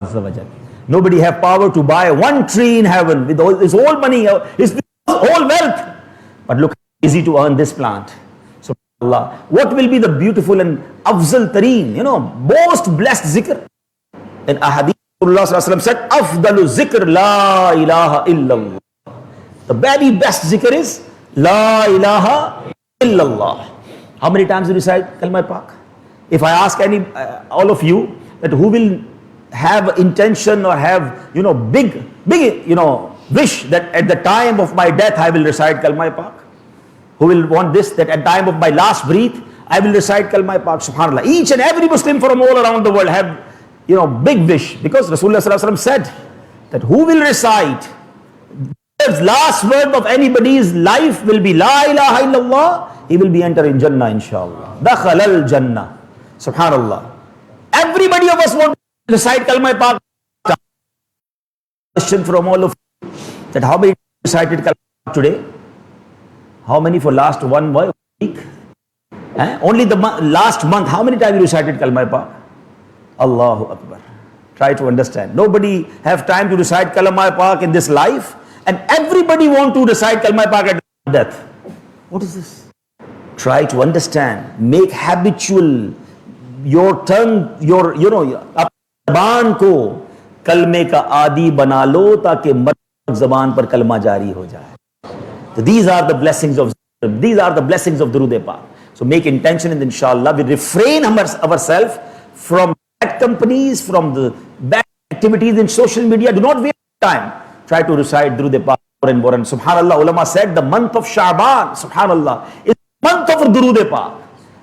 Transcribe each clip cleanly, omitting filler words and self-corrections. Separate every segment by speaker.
Speaker 1: Azza wa Jal. Nobody have power to buy one tree in heaven with all his whole money, his whole wealth. But look, easy to earn this plant. SubhanAllah. What will be the beautiful and afzal tareen, most blessed zikr? In ahadith, Rasulullah said, Afdalu zikr la ilaha illallah. The very best zikr is La ilaha illallah. How many times you recite Kalma Pak? If I ask all of you that who will have intention or have big wish that at the time of my death I will recite Kalma Pak? Who will want this, that at time of my last breath I will recite Kalma Pak? Subhanallah. Each and every Muslim from all around the world have big wish, because Rasulullah said that who will recite the last word of anybody's life will be La ilaha illallah, he will be entering Jannah inshallah. Dakhal al Jannah. Subhanallah. Everybody of us want to recite Kalma Pak. Question from all of you, that how many recited Kalma Pak today? How many for last 1 week? Only the last month, how many times you recited Kalma Pak? Allahu Akbar. Try to understand. Nobody have time to recite Kalma Pak in this life, and everybody want to recite Kalma Pak at death. What is this? Try to understand. Make habitual your tongue, your ज़बान को कलमे का आदि बना लो ताकि मर्द ज़बान पर कलमा जारी हो जाए. So these are the blessings of Durood Pak. So make intention, and inshallah we refrain ourselves from bad companies, from the bad activities in social media. Do not waste time. Try to recite Durood Pak more and more. And subhanallah, ulama said the month of Sha'ban, subhanallah, is the month of Durood Pak.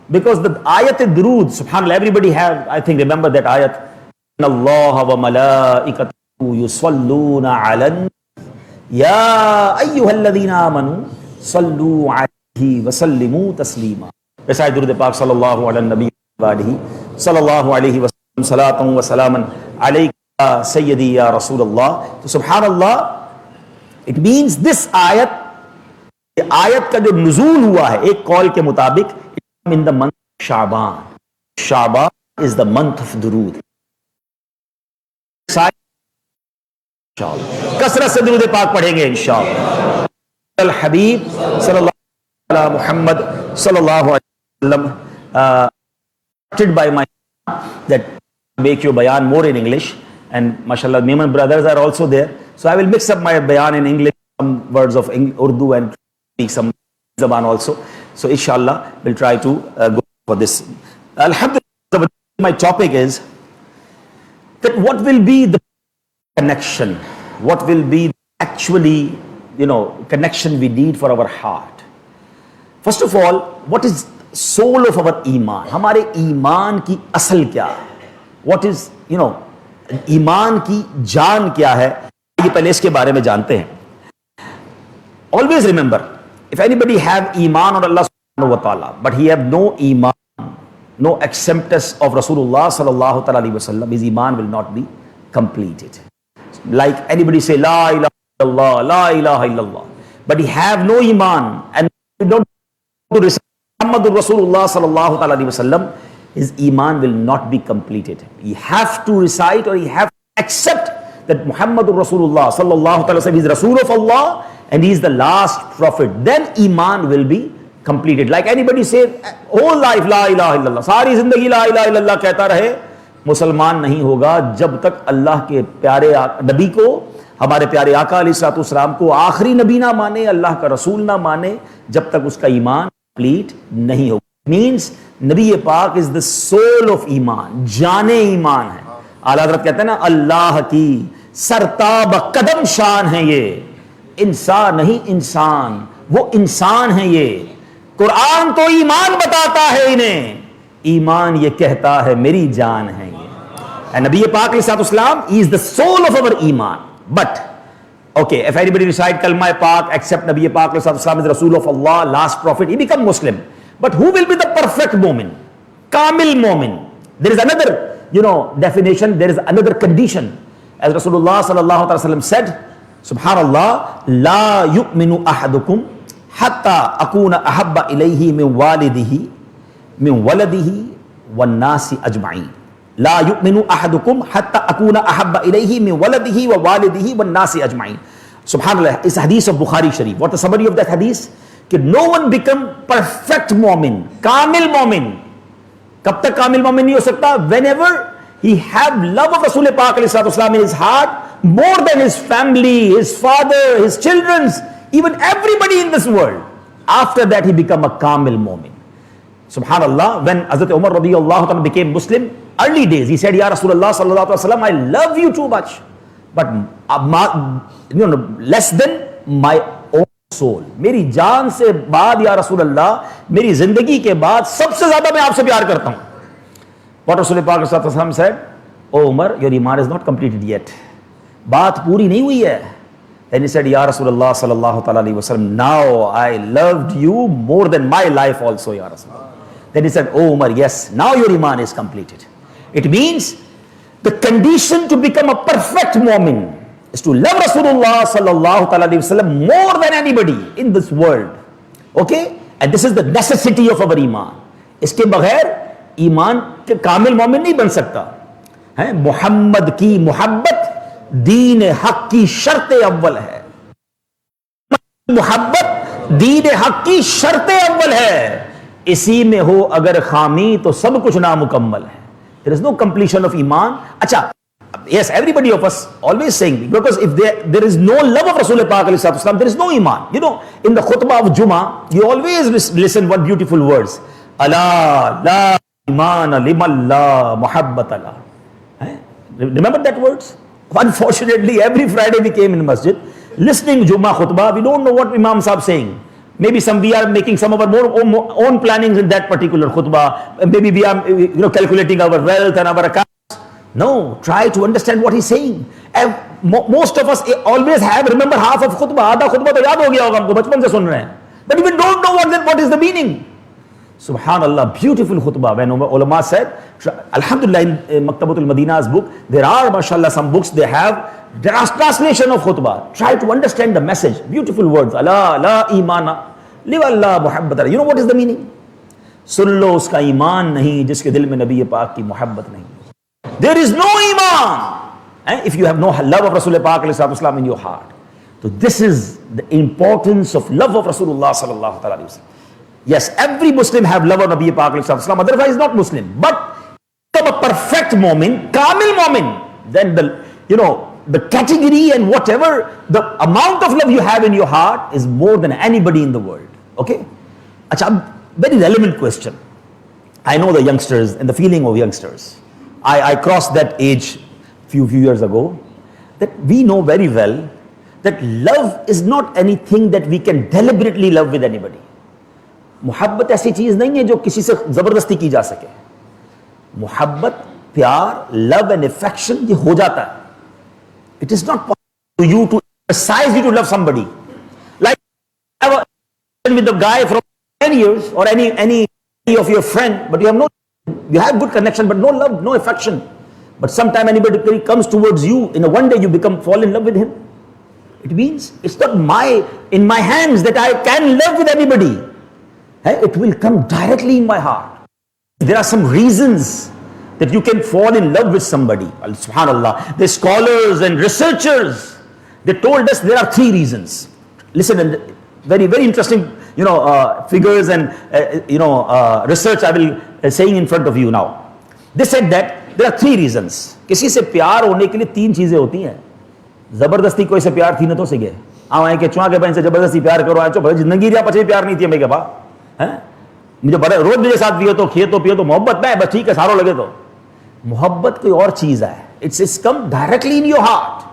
Speaker 1: Because the ayat Durood, subhanallah, everybody have, I think, remember that ayat. Inna Allah wa malaikatahu yusalluna ala ya ayyuhalladhina amanu sallu alayhi wa sallimu taslima. Recite Durood Pak sallallahu ala nabi wa alihi sallallahu alayhi wa sallam salatan wa salaman alayka sayyidi ya Rasulullah. So subhanallah, it means this ayat ka jo nuzul hua hai ek call ke mutabik in the month of Sha'ban. Sha'ban is the month of Durood. कसरत से दुरूद पाक पढ़ेंगे इंशाअल्लाह. अल हबीब सल्लल्लाहु अलैहि मुहम्मद सल्लल्लाहु अलैहि वसल्लम by my that make your bayan more in English, and mashallah Mehman brothers are also there, so I will mix up my bayan in English, some words of Urdu, and speak some Zaban also. So inshallah we'll try to go for this. Alhamdulillah, my topic is that what will be the connection, what will be actually connection we need for our heart. First of all, what is soul of our iman? हमारे ईमान की असल क्या है? What is ईमान की जान क्या है? ये पहले इसके बारे में जानते हैं. Always remember, if anybody have iman on Allah subhanahu wa ta'ala, but he have no iman, no acceptance of Rasulullah sallallahu alaihi wasallam, his iman will not be completed. Like anybody say La ilaha illallah, La ilaha illallah, but he have no iman and don't to recite Muhammadur Rasulullah sallallahu alaihi wasallam, his iman will not be completed. He have to recite, or he have to accept that Muhammadur Rasulullah sallallahu alaihi wasallam is Rasul of Allah and he is the last prophet. Then iman will be completed. Like anybody say whole life La ilaha illallah, सारी जिंदगी La ilaha illallah कहता रहे, मुसलमान नहीं होगा जब तक अल्लाह के प्यारे नबी को, हमारे प्यारे आका अलैहिस्सलाम को आखिरी नबी ना माने, अल्लाह का रसूल ना माने, जब तक उसका ईमान कंप्लीट नहीं होगा. मीन्स नबी पाक इज द सोल ऑफ ईमान, जाने ईमान है. आला हज़रत कहते हैं ना, अल्लाह की सरताब कदम शान है ये, इंसान नहीं इंसान, वो इंसान है ये. कुरान तो ईमान बताता है इन्हें, ईमान ये कहता है मेरी जान है ये. And Nabi Pak Islam is the soul of our iman. But okay, if anybody recite Kalma Pak, accept Nabi Pak Islam is Rasul of Allah, last prophet, he become Muslim. But who will be the perfect mu'min, Kamil mu'min? There is another definition, there is another condition. As Rasulullah sallallahu alaihi wasallam said, subhanallah, la yu'minu ahadukum hatta akuna ahabba ilayhi min waladihi min waladihi wan nasi ajma'in. ला युमिनु अहदुकुम हत्ता अकूना अहब्बा इलैहि मिन वलदिही व वालिदिही one नासी अजमाइन। सुभान अल्लाह। इस हदीस of Bukhari Sharif, what the summary of that हदीस, कि no one become perfect मोमिन, कामिल मोमिन। कब तक कामिल मोमिन नहीं हो सकता? Whenever he have love of Rasul Pak ﷺ in his heart more than his family, his father, his children, even everybody in this world. After that he become a kamil mu'min. Subhanallah. When Hazrat Umar radiyallahu anhu became Muslim, early days, he said, Ya Rasulullah sallallahu alaihi wasallam, I love you too much, but less than my own soul. मेरी जान से बाद या Rasulullah, मेरी जिंदगी के बाद सबसे ज्यादा मैं आपसे प्यार करता हूं. What Rasul Pak said, "Oh Umar, your iman is not completed yet. बात पूरी नहीं हुई है." Then he said, Ya Rasulullah sallallahu alaihi wasallam, now I loved you more than my life also, Ya Rasulullah. Then he said, Oh Umar, yes, now your iman is completed. It means the condition to become a perfect mu'min is to love Rasulullah sallallahu alaihi wasallam more than anybody in this world. Okay? And this is the necessity of our iman. इसके बगैर ईमान के कामिल मोमिन नहीं बन सकता है. मोहम्मद की मोहब्बत दीन हक की शर्त अव्वल है. मोहब्बत दीन हक की शर्त अव्वल है. इसी में हो अगर खामी तो सब कुछ नामुकम्मल है. There is no completion of iman. अच्छा, yes, everybody of us always saying, because if there is no love of Rasul Pak alayhi salatu wasalam, there is no iman. You know, in the khutbah of Jummah, you always listen what beautiful words. Allah la iman limallah muhabbat Allah. Remember that words? Unfortunately, every Friday we came in masjid listening Jummah khutbah. We don't know what Imam Sahib saying. Maybe we are making some of our own plannings in that particular khutbah. Maybe we are calculating our wealth and our accounts. No, try to understand what he's saying. And most of us always remember half of khutbah. Aadha khutbah to yaad ho gaya hoga humko, bachpan se sun rahe hain. But we don't know what is the meaning. Subhanallah, beautiful khutbah. When ulama said, Alhamdulillah, in Maktabatul Madina's book, there are, mashallah, some books, they have translation of khutbah. Try to understand the message. Beautiful words. Allah, la imana, live Allah, muhabbat. You know what is the meaning? Sun lo uska iman nahi, jiske dil mein Nabi Pak ki muhabbat nahi. There is no iman if you have no love of Rasul Pak in your heart. So this is the importance of love of Rasulullah sallallahu alaihi wasallam. Yes, every Muslim have love of Nabi Pak otherwise not Muslim. But become a perfect mu'min, kamil mu'min, then the category and whatever, the amount of love you have in your heart is more than anybody in the world. Okay? Achha, very relevant question. I know the youngsters and the feeling of youngsters. I crossed that age few years ago, that we know very well that love is not anything that we can deliberately love with anybody. मोहब्बत ऐसी चीज नहीं है जो किसी से जबरदस्ती की जा सके. मोहब्बत, प्यार, लव एंड अफेक्शन ये हो जाता है. It is not possible to you to exercise you to love somebody. Like have a with the guy from 10 years or any of your friend, but you have good connection but no love, no affection. But sometime anybody comes towards you, in a one day you fall in love with him. It means it's not in my hands that I can love with anybody. It will come directly in my heart. There are some reasons that you can fall in love with somebody. Subhanallah. The scholars and researchers, they told us there are 3 reasons. Listen, and very, very interesting, figures and, research I will saying in front of you now. They said that there are 3 reasons. किसी से प्यार होने के लिए 3 चीजें होती हैं. जबरदस्ती कोई से प्यार थी ना तो सिगे. आवाए के चुआ के बहन से जबरदस्ती प्यार करो आए चो भले जिंदगी रिया पचे प्यार नहीं थी मेरे के बा. मुझे बड़े रोज मेरे साथ पियो तो पियो तो मोहब्बत में बस ठीक है सारो लगे तो. मोहब्बत कोई और चीज है. It's come directly in your heart.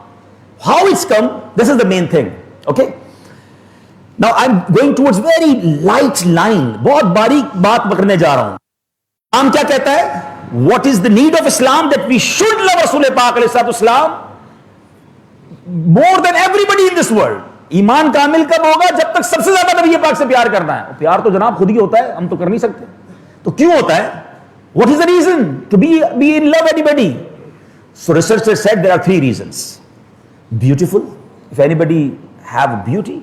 Speaker 1: How it's come, this is the main thing. Okay? Now I'm going towards very light line. बहुत बारीक बात पकड़ने जा रहा हूं. हम क्या कहता है? What is the need of Islam? That we should love Rasul Pak alayhi salam more than everybody in this world. ईमान कामिल कब होगा? जब तक सबसे ज्यादा नबी पाक से प्यार करना है. प्यार तो जनाब खुद ही होता है, हम तो कर नहीं सकते. तो क्यों होता है? What is the reason to be in love anybody? So researchers said there are 3 reasons. Beautiful. If anybody have beauty,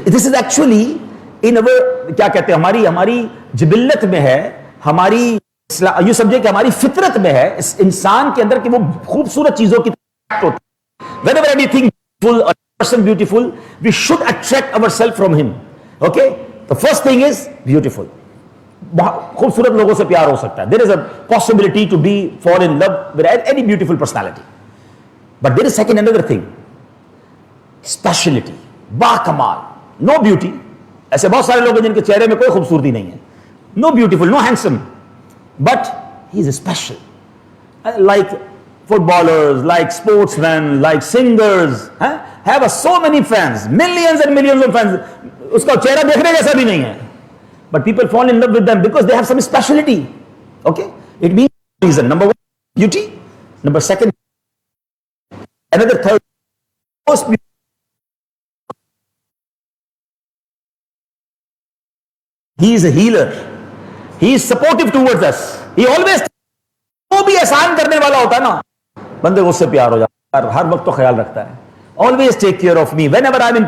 Speaker 1: this is actually in our क्या कहते हैं, हमारी जिबिल्लत में है, हमारी ये सब्जेक्ट हमारी फितरत में है, इस इंसान के अंदर कि वो खूबसूरत चीजों की तरफ होता है। Whenever anything beautiful or person beautiful, we should attract ourselves from him. Okay? The first thing is beautiful. खूबसूरत लोगों से प्यार हो सकता है. There is a possibility to be fall in love with any beautiful personality. But there is second another thing. Speciality. बाकमाल. No beauty. ऐसे बहुत सारे लोग हैं जिनके चेहरे में कोई खूबसूरती नहीं है. No beautiful, no handsome. But he is special. Like footballers, like sportsmen, like singers, have so many fans, millions and millions of fans. उसका चेहरा देखने जैसा भी नहीं है. But people fall in love with them because they have some speciality. Okay? It means reason. Number one, beauty. Number second, another third, most beautiful. He is a healer. He is supportive towards us. He always, वो भी एहसान करने वाला होता है ना, बंदे को उससे प्यार हो जाता है, हर वक्त तो ख्याल रखता है. Always take care of me. Whenever I'm in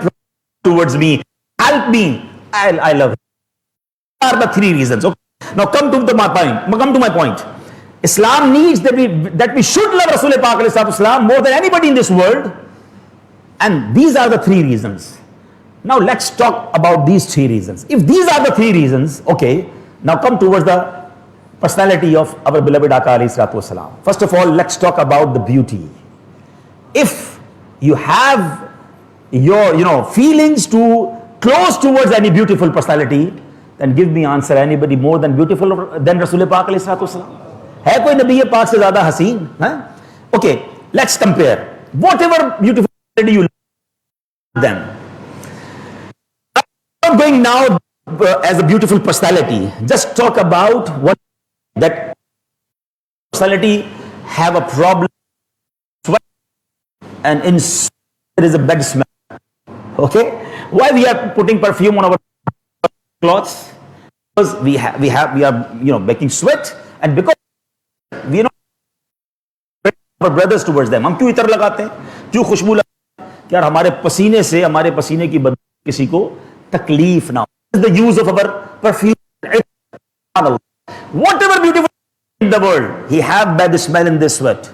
Speaker 1: towards me, help me. I love him. These are the three reasons. Okay? Now come to my point. Islam needs that we should love Rasul Pak alayhi salatu wasalam more than anybody in this world. And these are the three reasons. Now let's talk about these three reasons. If these are the three reasons, okay, now come towards the personality of our beloved Aka alayhi salatu wasalam. First of all, let's talk about the beauty. If you have your feelings to close towards any beautiful personality, then give me answer, anybody more than beautiful than Rasul Pak alayhi salatu wasalam? है कोई नबी पाक से ज्यादा हसीन? Okay, let's compare. Whatever beautiful personality you love them. I'm not going now as a beautiful personality. Just talk about what that personality have a problem, and in there is a bad smell. Okay, why we are putting perfume on our clothes? Because we are making sweat, and because we our brothers towards them. हम क्यों इतर लगाते हैं, क्यों खुशबू लगाते हैं? यार हमारे पसीने से, हमारे पसीने की बदबू किसी को तकलीफ ना हो. The use of our perfume. Whatever beautiful in the world, he have bad smell in this sweat.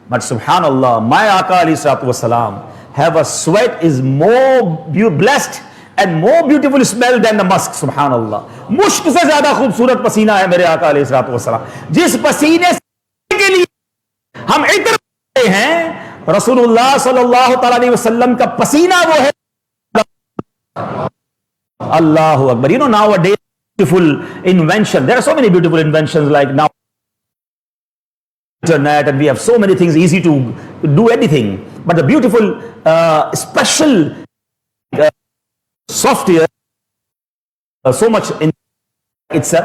Speaker 1: But subhanallah, my Aka alayhi salatu wasalam have a sweat is more blessed and more beautiful smell than the musk. Subhanallah. मुश्क से ज्यादा खूबसूरत पसीना है मेरे आका अलैहि सलातो वस्सलाम. जिस पसीने के लिए हम इतर करते हैं, रसूलुल्लाह सल्लल्लाहु अलैहि वसल्लम का पसीना वो है. Allahu Akbar. You know, nowadays beautiful invention. There are so many beautiful inventions like now internet, and we have so many things easy to do anything. But the beautiful special software, so much in it's a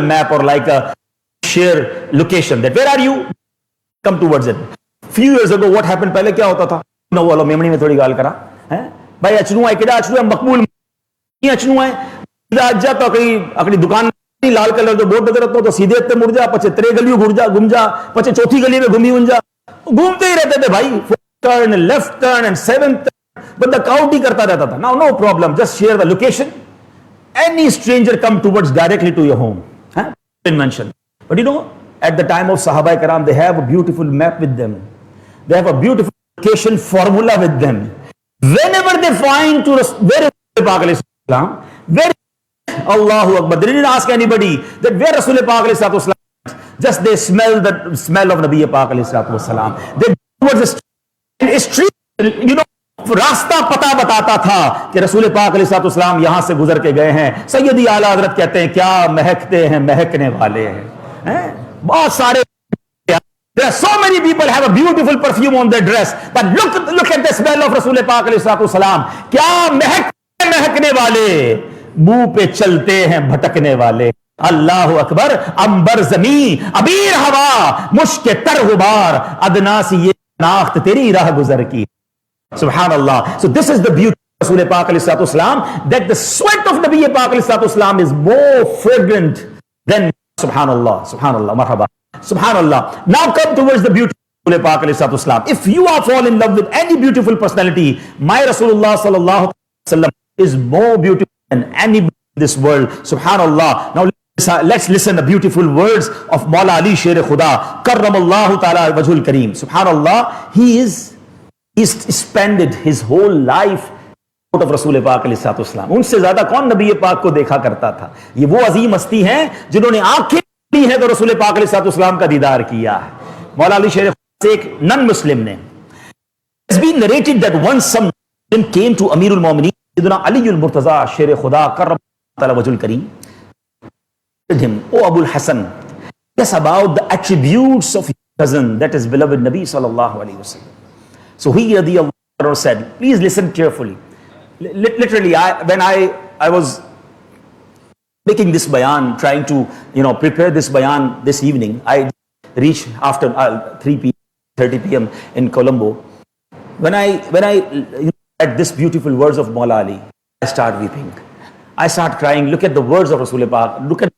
Speaker 1: map or like a share location that where are you, come towards it. Few years ago what happened, पहले क्या होता था, no वाला मेमनी में थोड़ी गाल करा है भाई, अचनू है किड़ा अचनू है मकबूल नहीं अचनू है जा तो अकड़ी दुकान लाल कलर जो बोर्ड नजर आता तो सीधे इतने मुड़ जा, पचे त्रे गलियों घूम जा, पचे चौथी गली में घूमी जा, घूमते ही रहते थे भाई, turn left turn and seventh बंदा काउंट ही करता रहता था. Now no problem, just share the location, any stranger come towards directly to your home. Invention. But you know, at the time of Sahaba Karam, they have a beautiful map with them. They have a beautiful location formula with them. Whenever they find to where is Pak alayhi salam, where Allahu Akbar, they didn't ask anybody that where Rasul Pak alayhi salatu wasalam. Just they smell the smell of Nabi Pak alayhi salatu wasalam. They towards the street, you know, रास्ता पता बताता था कि रसूल पाक अलैहिस्सलाम यहां से गुजर के गए हैं. सैयदी आला हजरत कहते हैं क्या महकते हैं, महकने वाले हैं. बहुत सारे, there are so many people have a beautiful perfume on their dress, but look at the smell of रसूल पाक अलैहिस्सलाम. क्या महकने वाले, मुंह पे चलते हैं भटकने वाले. अल्लाह अकबर. अंबर जमी अबीर हवा मुश्क तर गुबार, अदना सी ये नाख्त तेरी राह गुजर की. Subhanallah. So this is the beauty of Rasul Pak alayhi salatu wasalam, that the sweat of Nabi Pak alayhi salatu wasalam is more fragrant than subhanallah, marhaba, subhanallah. Now come towards the beauty of Rasul Pak alayhi salatu wasalam. If you are fall in love with any beautiful personality, my Rasulullah sallallahu alaihi wasallam is more beautiful than anybody in this world. Subhanallah. Now Let's listen the beautiful words of Maula Ali Sher Khuda karramallahu ta'ala wajhul kareem. Subhanallah, he's spent his whole life out of Rasul Pak अलैहि सल्लल्लाहु अलैहि वसल्लम. उनसे ज्यादा कौन नबी पाक को देखा करता था? ये वो अजीम हस्ती हैं जिन्होंने आंखें ली है तो रसूल पाक अलैहि सल्लल्लाहु अलैहि वसल्लम का दीदार किया है. मौला अली शेर से एक नन मुस्लिम ने, it's been narrated that once some Muslim came to Amirul Mu'minin Sayyidina Ali al-Murtaza Sher Khuda karramallahu ta'ala wajhul kareem, him, "O Abul Hasan, yes, about the attributes of your cousin, that is beloved Nabi sallallahu alaihi wasallam." So he radiyallahu anhu said, please listen carefully. Literally, when I was making this bayan, trying to prepare this bayan this evening, I reached after 3 p.m. in Colombo. When I read this beautiful words of Maula Ali, I start weeping. I start crying. Look at the words of Rasul Pak. Look at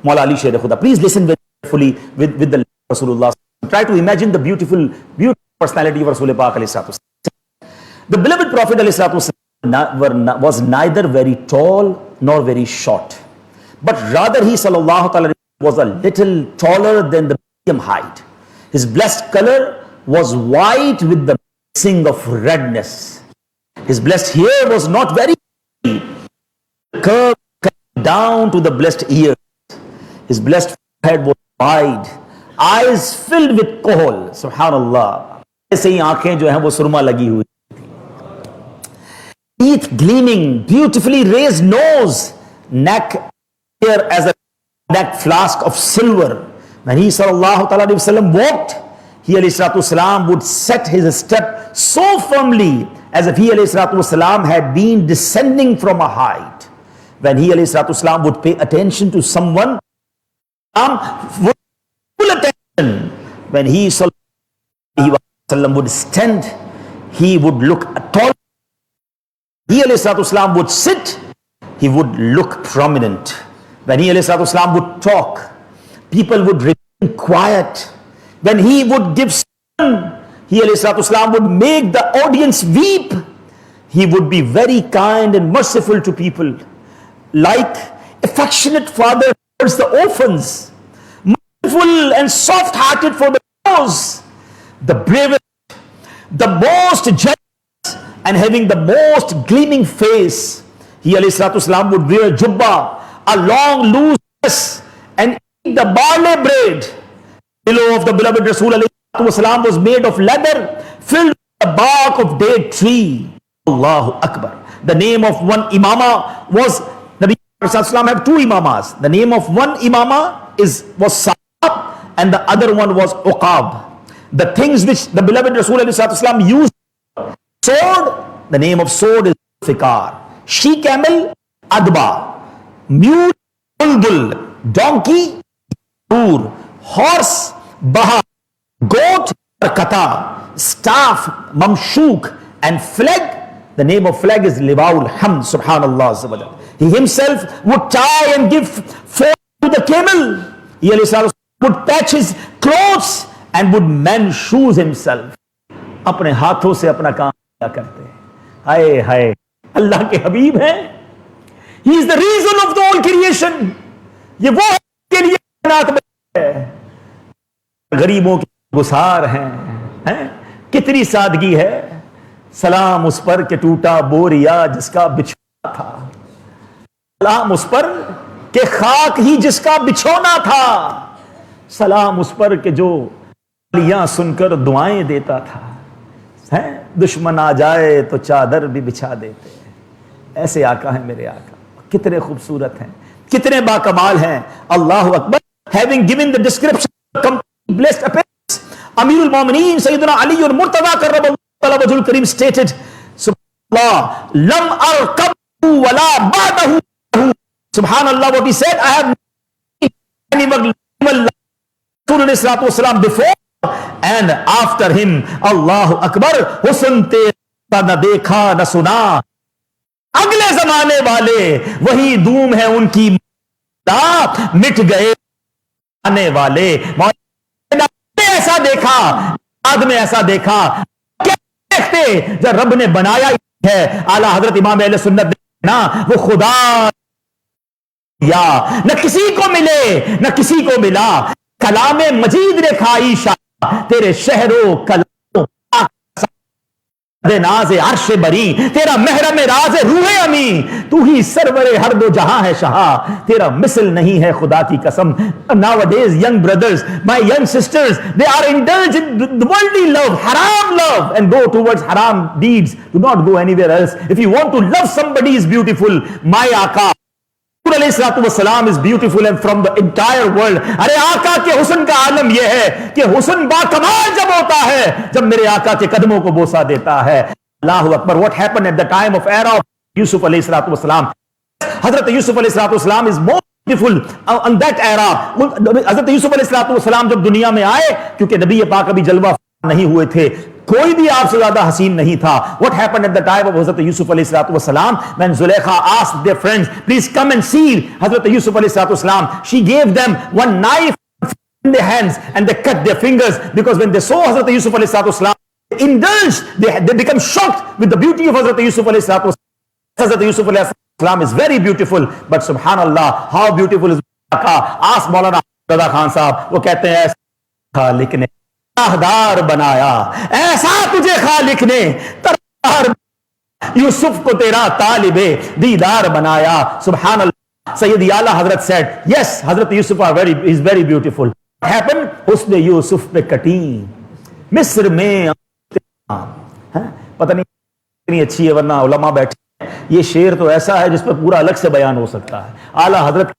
Speaker 1: Maula Ali Sher Khuda. Please listen very carefully with the Rasulullah. Try to imagine the beautiful personality of Rasul Pak alayhi salatu wasalam. The beloved Prophet alayhi salatu wasalam was neither very tall nor very short, but rather he sallallahu ta'ala was a little taller than the medium height. His blessed color was white with the mixing of redness. His blessed hair was not very curved down to the blessed ears. His blessed head was wide, eyes filled with kohl. Subhanallah. ऐसे ही आंखें जो हैं वो सुरमा लगी हुई, teeth gleaming, beautifully raised nose, neck here as a neck flask of silver. When he sallallahu ta'ala alayhi wasallam walked, he alayhi salatu wasalam would set his step so firmly as if he alayhi salatu wasalam had been descending from a height. When he alayhi salatu wasalam would pay attention to someone, would full attention. When he sallallahu alaihi wasallam would stand, he would look tall. He alayhi salatu wasalam would sit, he would look prominent. When he alayhi salatu wasalam would talk, people would remain quiet. When he would give sermon, he alayhi salatu wasalam would make the audience weep. He would be very kind and merciful to people, like affectionate father towards the orphans, merciful and soft-hearted for the widows, the bravest, the most generous, and having the most gleaming face. He alayhi salatu wasalam would wear jubba, a long loose dress, and eat the barley bread. The pillow of the beloved Rasul alayhi salatu wasalam was made of leather filled with the bark of date tree. Allahu Akbar. The name of one imama was, Nabi Sallallahu have two imamas. The name of one imama was Sa'ab and the other one was Uqab. The things which the beloved Rasul ﷺ used, sword, the name of sword is Fikar, she camel, Adba, mule, Bulbul, donkey, Ur, horse, Baha, goat, Kata, staff, Mamshuk, and flag. The name of flag is Liwaul Hamd. Subhanallah. He himself would tie and give food to the camel. He would patch his clothes and would mend shoes himself. अपने हाथों से अपना काम किया करते हैं. हाय हाय, अल्लाह के हबीब हैं. He is the reason of the whole creation. ये वो के लिए कायनात में है. गरीबों के गुसार हैं. कितनी सादगी है. सलाम उस पर के टूटा बोरिया जिसका बिछोना था. सलाम उस पर के खाक ही जिसका बिछोना था. सलाम उस पर के जो गालियां सुनकर दुआएं देता था. है दुश्मन आ जाए तो चादर भी बिछा देते. ऐसे आका है मेरे आका. कितने खूबसूरत हैं, कितने बाकमाल हैं. अल्लाहु Akbar. Having given the description of complete blessed appearance, Amirul Mu'minin Sayyidina Ali al-Murtaza karramallahu ta'ala wajhul kareem stated, Subhanallah, lam arqabu wala ba'dahu. Subhanallah, what he said, I have any Rasulullah before and after him. Allahu Akbar. Husn तेरा न देखा न सुना, अगले जमाने वाले वही धूम है उनकी, मिट गए आने वाले. ऐसा देखा, बाद में ऐसा देखा, क्या देखते जब रब ने बनाया है. आला हजरत इमाम अहले सुन्नत ना, वो खुदा या न किसी को मिले न किसी को मिला, कलामे मजीद ने खाई शाह, तेरे शहरों कलामों नाज अर्श बरी, तेरा महरम राज रूहे अमी, तू ही सरवरे हर दो जहां है शाह, तेरा मिसल नहीं है खुदा की कसम। Nowadays young brothers, my young sisters, they are indulged in the worldly love, haram love, and go towards haram deeds. Do not go anywhere else. If you want to love somebody is beautiful, my आका सलाम is beautiful and from the entire world. अरे आका के हुस्न का आलम यह है कि हुस्न बाकमाल जब होता है जब मेरे आका के कदमों को बोसा देता है। अल्लाहु Akbar. What happened at the time of era of Yusuf alayhi salatu wasalam? Hazrat Yusuf alayhi salatu wasalam is more beautiful on that era. Hazrat Yusuf alayhi salatu wasalam जब दुनिया में आए, क्योंकि नबी पाक अभी जलवा नहीं हुए थे, कोई भी आपसे ज्यादा हसीन नहीं था। What happened at the time of Hazrat Yusuf alayhi salatu wasalam? When Zulaikha asked their friends, please come and see Hazrat Yusuf alayhi salatu wasalam, she gave them one knife in their hands and they cut their fingers, because when they saw Hazrat Yusuf alayhi salatu wasalam, they indulged, they become shocked with the beauty of Hazrat Yusuf alayhi salatu wasalam. Hazrat Yusuf alayhi salam is very beautiful, but subhanallah, how beautiful is ask Maulana Dada Khan sahab, वो कहते हैं खालिक ने राहदार बनाया, ऐसा तुझे खालिक ने तरदार, यूसुफ को तेरा तालिबे दीदार बनाया। सुभान अल्लाह। सैयद आला हजरत said, yes, Hazrat Yusuf is very beautiful. What happened? उसने यूसुफ पे कटी मिस्र में, पता नहीं कितनी अच्छी है, वरना उलमा बैठे। ये शेर तो ऐसा है जिस पर पूरा अलग से बयान हो सकता है। आला हजरत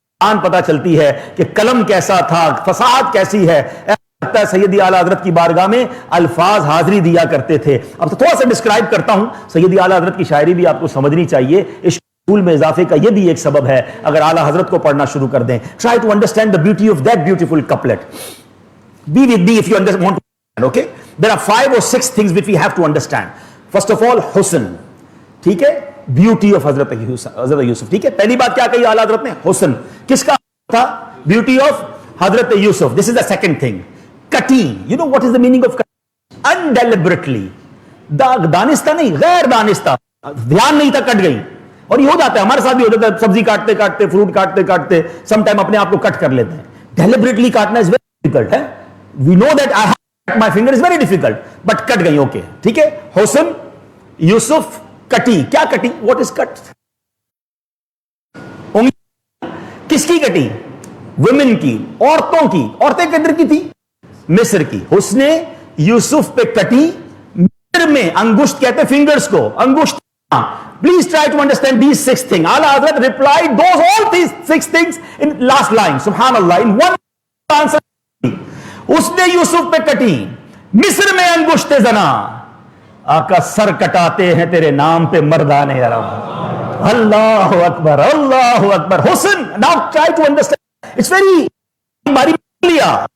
Speaker 1: पता चलती है कि कलम कैसा था, फसाद कैसी है। सैयदी आला हजरत की बारगाह में अल्फाज हाजिरी दिया करते थे। अब तो थोड़ा सा डिस्क्राइब करता हूं। सैयदी आला हजरत की शायरी भी आपको समझनी चाहिए। इस स्कूल में इजाफे का यह भी एक सबब है अगर आला हजरत को पढ़ना शुरू कर दें। Try to understand the beauty of that beautiful couplet. Be with me if you want to. Okay, there are 5 or 6 things which we have to understand. First of all हुस्न, ठीक है, ब्यूटी ऑफ हजरत यूसुफ। ठीक है, पहली बात क्या कही आला हजरत ने? हुस्न। किसका था? Beauty of Hazrat Yusuf. This is the second thing. कटी, you know what is the meaning of कटी? अनडेलिबरेटली, दानिस्ता नहीं, गैर दानिस्ता, ध्यान नहीं था, कट गई। और ये हो जाता है, हमारे साथ भी हो जाता है, सब्जी काटते काटते, फ्रूट काटते काटते सम टाइम अपने आप को कट कर लेते हैं। डेलिबरेटली काटना इज वेरी डिफिकल्ट है। We know that I have my finger is very difficult, but cut गई। ओके, ठीक है। हुस्न, यूसुफ, कटी। क्या कटी? What is cut? किसकी कटी? वुमेन की, औरतों की। औरतें किधर की थी? मिस्र की। उसने यूसुफ पे कटी मिस्र में। अंगुष्ठ कहते फिंगर्स को, अंगुष्ठ। Please try to understand these 6 things. आला हजरत replied those all these 6 things in last line. सुभान अल्लाह, इन वन आंसर। उसने यूसुफ पे कटी मिस्र में अंगुष्ठ जना, आका सर कटाते हैं तेरे नाम पे मर्दाने अरब। अल्लाह अकबर, अल्लाह अकबर। हुस्न, now try to understand, it's very बारी लिया,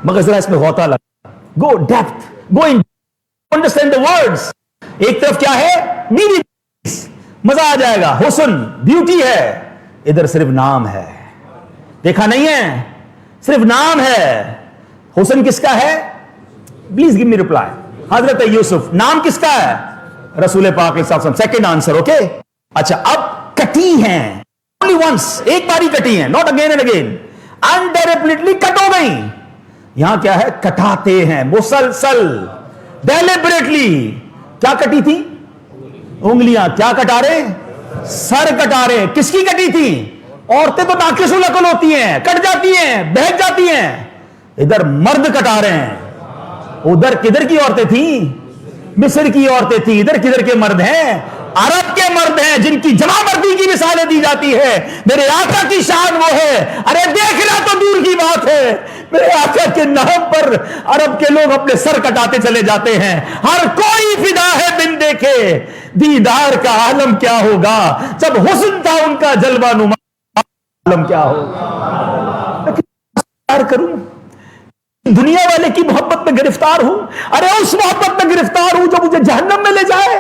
Speaker 1: मगर जरा इसमें गौता लगा। गो depth, go in, understand the words. एक तरफ क्या है? बीवी, मजा आ जाएगा। हुस्न, ब्यूटी है, इधर सिर्फ नाम है। देखा नहीं है? सिर्फ नाम है। हुस्न किसका है? Please give me reply. हजरत यूसुफ। नाम किसका है? रसूल पाक अलैहि सल्लम। Second answer. ओके, अच्छा, अब कटी हैं, ओनली वंस, एक बारी कटी हैं, not again and again. अनडेलिबरेटली cut हो गई। यहां क्या है? कटाते हैं, मुसलसल, डेलिबरेटली। क्या कटी थी? उंगलियां। क्या कटा रहे? सर कटा रहे। किसकी कटी थी? औरतें तो नाकिसुल अकल होती हैं, कट जाती हैं, बहक जाती हैं। इधर मर्द कटा रहे हैं। उधर किधर की औरतें थी? मिस्र की औरतें थी। इधर किधर के मर्द हैं? अरब के मर्द हैं, जिनकी जमामर्दी की मिसालें दी जाती है। मेरे आका की शान वो है। अरे देखना तो दूर की बात है, मेरे आका के नाम पर अरब के लोग अपने सर कटाते चले जाते हैं। हर कोई फिदा है बिन देखे, दीदार का आलम क्या होगा जब हुस्न था उनका जलवा नुमा, आलम क्या होगा। करूं दुनिया वाले की मोहब्बत में गिरफ्तार हूं? अरे उस मोहब्बत में गिरफ्तार हूं जो मुझे जहन्नम में ले जाए?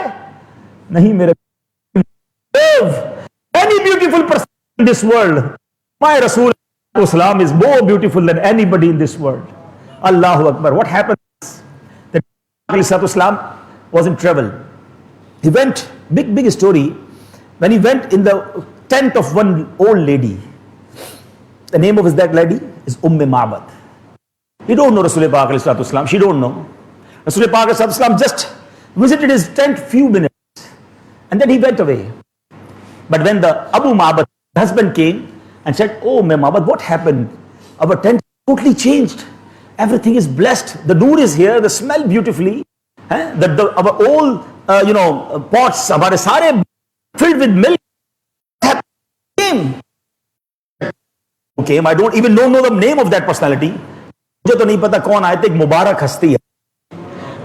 Speaker 1: नहीं मेरे। Any beautiful person in this world, my रसूल Islam is more beautiful than anybody in this world. Allahu Akbar. What happened? The Prophet Islam was in travel. He went, big story, when he went in the tent of one old lady. The name of that lady is Ma'bad. You don't know Rasul Pak alayhi salatu wasalam. She don't know. Rasul Pak alayhi salatu wasalam just visited his tent few minutes and then he went away. But when the Abu Ma'bad husband came and said, "Oh, Ma'bad, what happened? Our tent totally changed. Everything is blessed. The noor is here. The smell beautifully. Our all pots, our sare filled with milk came. I don't even know the name of that personality. मुझे तो नहीं पता कौन आए थे, एक मुबारक हस्ती है.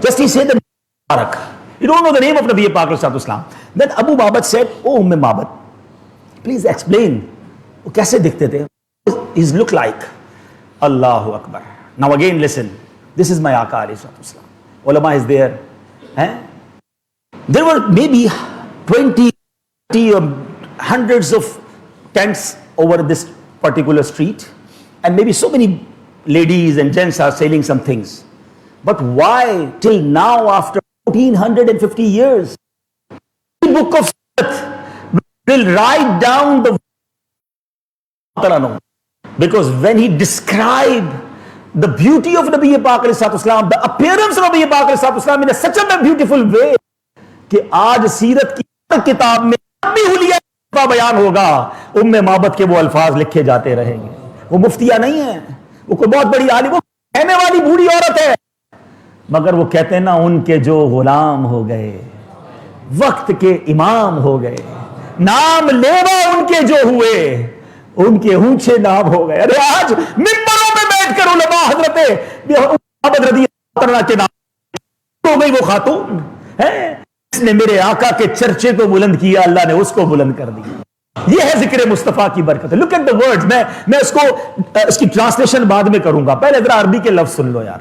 Speaker 1: Just he said the Mubarak. You don't know the name of Nabi Pak alayhi salatu wasalam. Then Abu Ma'bad said, "Oh, Ma'bad, please explain. वो कैसे दिखते थे? His look like." Allahu Akbar. Now again listen. This is my Aka alayhi salatu wasalam. Ulama is there. There were maybe 20 or hundreds of tents over this particular street, and maybe so many ladies and gents are selling some things. But why till now, after 1450 years, the book of Surat will write down the because when he described the beauty of Nabi Pak alayhi salatu wasalam, the appearance of Nabi Pak alayhi salatu wasalam in such a beautiful way कि आज सीरत की किताब में भी हुलिया का बयान होगा, उम्मे माबद के वो अल्फाज लिखे जाते रहेंगे. वो मुफ्तिया नहीं है, वो कोई बहुत बड़ी आलिम, वो कहने वाली बूढ़ी औरत है, मगर वो कहते हैं ना, उनके जो गुलाम हो गए, वक्त के इमाम हो गए, नाम लेवा उनके जो हुए, उनके ऊंचे नाम हो गए. अरे आज मिंबरों में बैठकर उलमा हजरत मोहम्मद रज़ी अल्लाह के नाम हो गई वो खातून है, इसने मेरे आका के चर्चे को बुलंद किया, अल्लाह ने उसको बुलंद कर दिया. ये है जिक्र मुस्तफा की बरकत. Look at the words. मैं इसकी ट्रांसलेशन बाद में करूंगा, पहले जरा अरबी के लफ्ज सुन लो यार.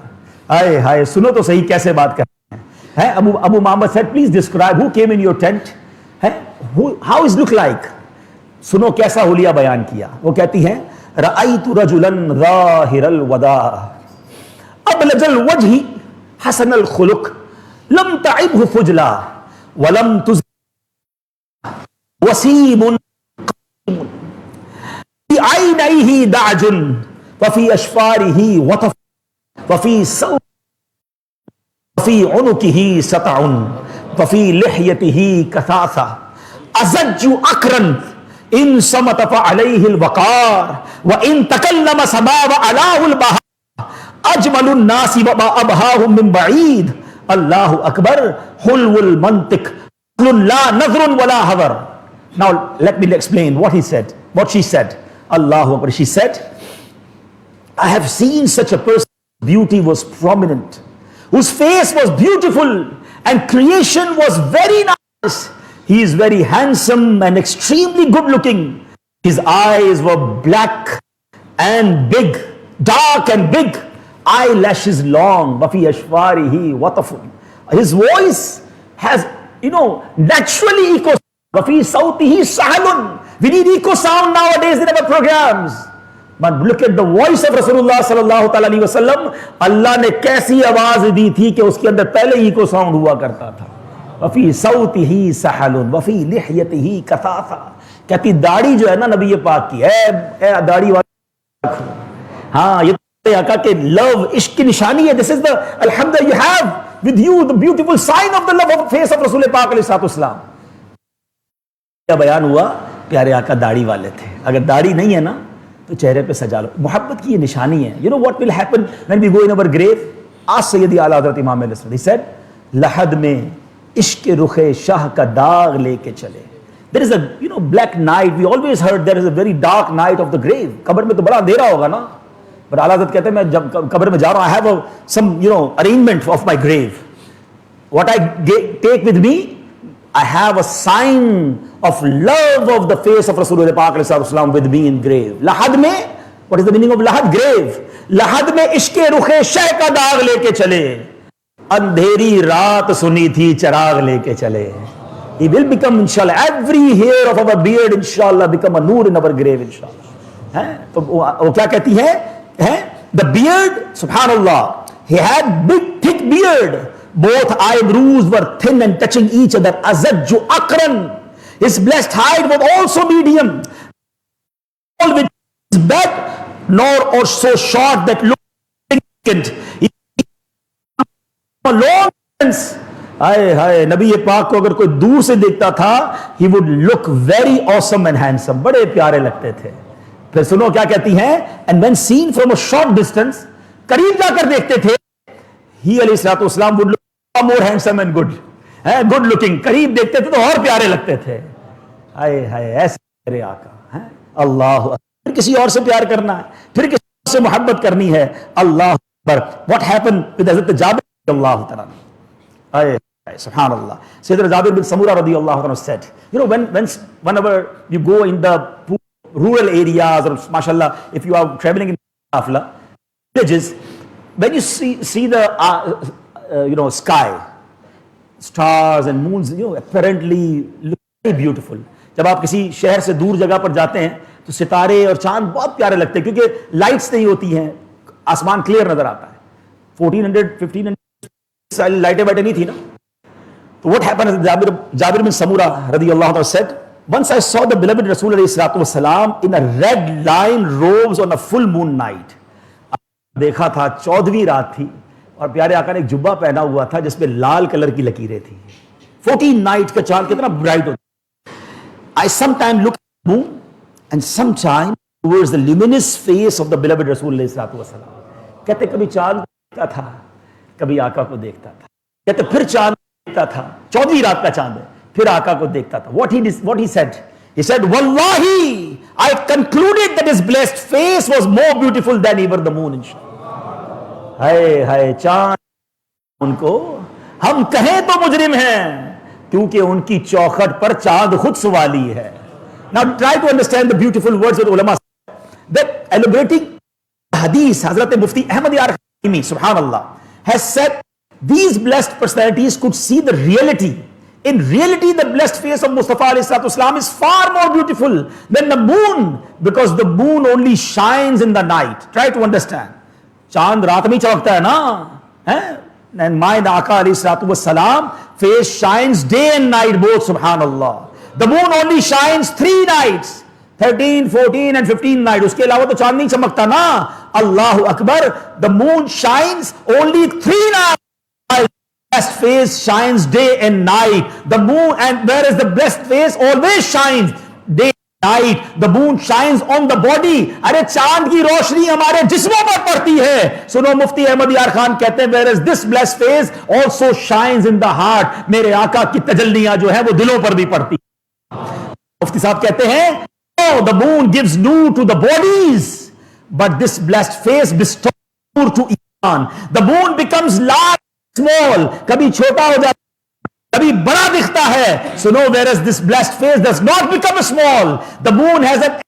Speaker 1: हाय हाय, सुनो तो सही कैसे बात कर रहे हैं. Abu Mohammad said, please describe who came in your tent, how is look like. सुनो कैसा हुलिया बयान किया. वो कहती है, रअयतु रजुलन ज़ाहिरल वदा अबलजल वजही हसनल खुलुक लम तइबहु फुजला वलम तुज वसीमुन फी ऐनैहि दाजुन वफी अशफारिही वतफ वफी सौ वफी उनुकिही सतउन वफी लिहयतिही कसासा अज़ज्जु अकरन इन समत फअलैहिल वकार व इन तकल्लम समा व अलाहुल बहा अजमलुन नासी व अबहाहुम मिन बईद. अल्लाहु अकबर. हुलवुल मंतिक ला नज़रुन वला हवर. Now let me explain what he said, what she said. Allahu Akbar. She said, I have seen such a person whose beauty was prominent, whose face was beautiful and creation was very nice. He is very handsome and extremely good looking. His eyes were black and big, dark and big, eyelashes long. Wafi ashfarihi watafun. His voice has, naturally echo. Wafi sautihi sahalun. We need echo sound nowadays in our programs. But look at the voice of Rasulullah sallallahu alaihi wasallam. Allah ने कैसी आवाज दी थी कि उसके अंदर पहले echo sound हुआ करता था. वफी सौतिही सहलुन वफी लिहयतिही कसासा. कहती दाढ़ी जो है ना नबी पाक की है, दाढ़ी वाला, हाँ ये आका के लव इश्क की निशानी है. दिस इज द अल्हम्दुलिल्लाह you have with you the beautiful sign of the love of face of रसूल पाक अलैहि सलाम. क्या बयान हुआ, प्यारे आका दाढ़ी वाले थे. अगर दाढ़ी नहीं है ना तो चेहरे पे सजा लो. मोहब्बत की ये निशानी है. You know what will happen when we go in our grave. आज सैयदी आला हज़रत इमाम अहले सुन्नत, ही सेड, लहद में इश्क रुखे शाह का दाग लेके चले. There is a black night. We always heard there is a very dark night of the grave. कब्र में तो बड़ा अंधेरा होगा ना. पर आला हज़रत कहते हैं मैं जब कब्र में जा रहा हूं, I have some arrangement of my grave. What I take with me, I have a sign of love of the face of Rasulullah Pak alaihi wasallam with me in grave. Lahad में, what is the meaning of lahad? Grave. lahad में इश्के रुखे शह का दाग लेके चले. अंधेरी रात सुनी थी चराग लेके चले. He will become inshallah, every hair of our beard inshallah become a noor in our grave inshallah. तो वो क्या कहती है? The beard, subhanallah, he had big thick beard. Both eyebrows were thin and touching each other. Azajju akran. His blessed height was also medium. All with bed nor or so short that look long distance. हाय हाय, नबी पाक को अगर कोई दूर से देखता था, he would look very awesome and handsome, बड़े प्यारे लगते थे. फिर सुनो क्या कहती हैं, and when seen from a short distance, करीब जाकर देखते थे, he अलैहिस्सलातु वस्सलाम would look more handsome and good, good looking. करीब देखते थे तो और प्यारे लगते थे. हाय हाय, ऐसे मेरे आका हैं. अल्लाह, फिर किसी और से प्यार करना है, फिर किसी और से मोहब्बत करनी है. अल्लाह Akbar. What happened with Hazrat Jabir अल्लाह तआला. हाय Subhanallah. Sayyidina Jabir bin Samura radiyallahu anhu said, you know, whenever you go in the rural areas, or mashallah, if you are traveling in Afla villages, when you see the sky, stars and moons, you know, apparently look very beautiful. जब आप किसी शहर से दूर जगह पर जाते हैं तो सितारे और चांद बहुत प्यारे लगते हैं, क्योंकि लाइट्स नहीं होती हैं, आसमान क्लियर नजर आता है. 1400-1500 लाइटें वाइटें नहीं थी ना. So what happened is Jabir bin Samura radiyallahu anhu said, once I saw the beloved Rasul alayhi salatu wasalam in a red line robes on a full moon night. देखा था 14वीं रात थी और प्यारे आका ने एक जुब्बा पहना हुआ था जिसपे लाल कलर की लकीरें थी. 14 नाइट का चांद कितना ब्राइट होता. I sometimes look at the moon and sometimes towards the luminous face of the beloved Rasul alayhi salatu wasalam. कहते कभी चांद देखता था, कभी आका को देखता था. कहते फिर चांद देखता था, 14वीं रात का चांद है, फिर आका को देखता था. What he said? He said, Wallahi, I concluded that his blessed face was more beautiful than even the moon. Inshallah. हाय हाय, चांद उनको हम कहें तो मुजरिम हैं, क्योंकि उनकी चौखट पर चांद खुद सवाली है. Now try to understand the beautiful words of ulama. That elaborating hadith, Hazrat Mufti Ahmad Yar Khatimi, subhanallah, has said these blessed personalities could see the reality. In reality, the blessed face of Mustafa alayhi salatu wasalam is far more beautiful than the moon, because the moon only shines in the night. Try to understand. Chand raat mein chawkta hai na, and my Aka alayhi salatu wasalam face shines day and night both, subhanallah. The moon only shines 3 nights, 13, 14 and 15 nights. उसके अलावा तो चांद नहीं चमकता ना. Allahu Akbar. The moon shines only 3 nights. Blessed face shines day and night. The moon, and whereas the blessed face always shines day and night. The moon shines on the body. अरे चांद की रोशनी हमारे जिस्मों पर पड़ती है. सुनो, मुफ्ती अहमद यार खान कहते हैं, whereas this blessed face also shines in the heart. मेरे आका की तजल्लियां जो है वो दिलों पर भी पड़ती. मुफ्ती साहब कहते हैं, oh, the moon gives nur to the bodies, but this blessed face bestows nur to iman. The moon becomes large, small, कभी छोटा हो जाता, कभी बड़ा दिखता है. सुनो, whereas this blessed face does not become small. The moon has an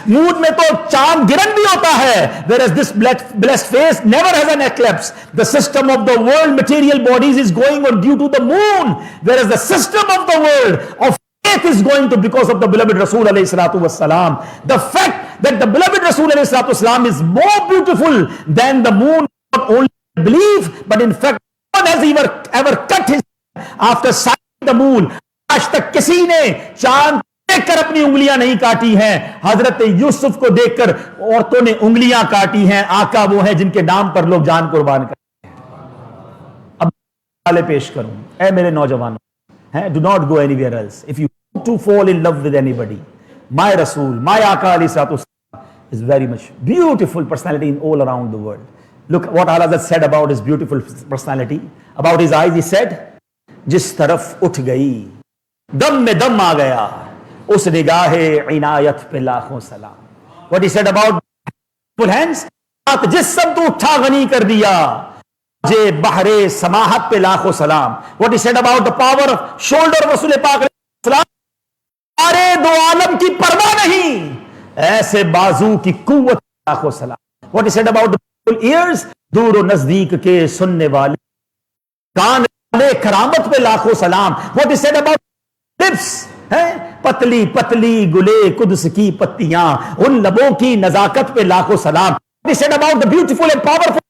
Speaker 1: moon में तो चांद गिरन भी होता है, whereas this blessed face never has an eclipse. The system of the world material bodies is going on due to the moon, whereas the system of the world of faith is going to because of the beloved Rasul alayhi salatu wassalam. The fact that the beloved Rasul alayhi salatu wassalam is more beautiful than the moon, not only believe, but in fact no one has ever cut his after sighting the moon. आज तक किसी ने चांद देखकर अपनी उंगलियां नहीं काटी हैं. हजरत यूसुफ को देखकर औरतों ने उंगलियां काटी हैं. आका वो है जिनके नाम पर लोग जान कुर्बान करते हैं. अब वाले पेश करूं, ऐ मेरे नौजवानों, do not go anywhere else. If you want to fall in love with anybody, my Rasul, my Aka alayhi salatu wasalam is very much beautiful personality in all around the world. Look what Allah has said about his beautiful personality. About his eyes, he said, जिस तरफ उठ गई दम में दम आ गया, उस निगाहे इनायत पे लाखों सलाम. What he said about full hands, जिस सब तो उठा गनी कर दिया, जे बहरे समाहत पे लाखों सलाम. What he said about the power of shoulder of रसूल पाक सलाम, अरे दो आलम की परवाह नहीं, ऐसे बाजू की कुव्वत लाखों सलाम. What he said about the ears, दूर और नजदीक के सुनने वाले कान वाले करामत पे लाखों सलाम. What he said about lips, पतली पतली गुले कुद्स की पत्तियां, उन लबों की नजाकत पे लाखों सलाम. What he said about the beautiful and powerful,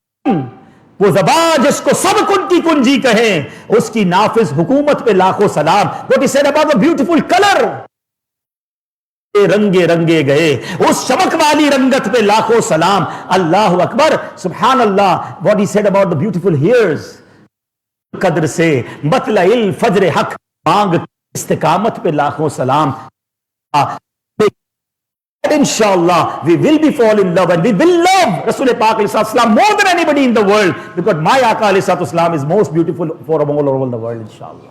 Speaker 1: वो ज़बान जिसको सब कुन की कुंजी कहे, उसकी नाफिज हुकूमत पे लाखों सलाम. What he said about the beautiful color, रंगे रंगे गए, उस चमक वाली रंगत पे लाखों सलाम। अल्लाह अकबर, सुभान अल्लाह। What he said about the beautiful hairs, कद्र से मतलइल फजर हक, मांग इस्तिकामत पे लाखों सलाम। Inshallah, we will be fall in love and we will love Rasul Pak more than anybody in the world, because my Aka is most beautiful for all over the world, inshallah.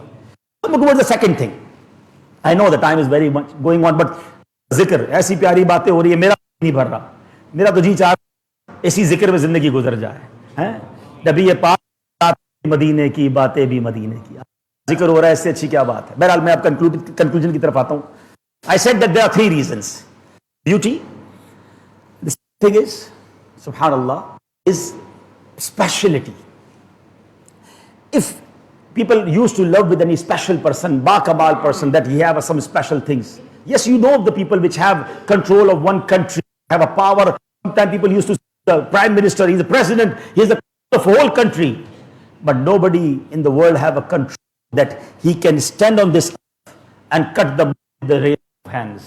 Speaker 1: Look towards the second thing. I know the time is very much going on, but zikr, ऐसी प्यारी बातें हो रही है, मेरा नहीं भर रहा, मेरा तो जी चाह ऐसी जिक्र में जिंदगी गुजर जाए, हैं? नबी ये पाक मदीने की बातें भी मदीने की, जिक्र हो रहा है, इससे अच्छी क्या बात है। बहरहाल मैं अब कंक्लूजन की तरफ आता हूं। I said that there are three reasons. Beauty. The thing is, subhanallah, is speciality. If people used to love with any special person, ba-kamal person, that he have some special things. Yes, you know the people which have control of one country, have a power. Sometimes people used to say the prime minister, he's the president, he's the of whole country. But nobody in the world have a country that he can stand on this and cut the rain of hands.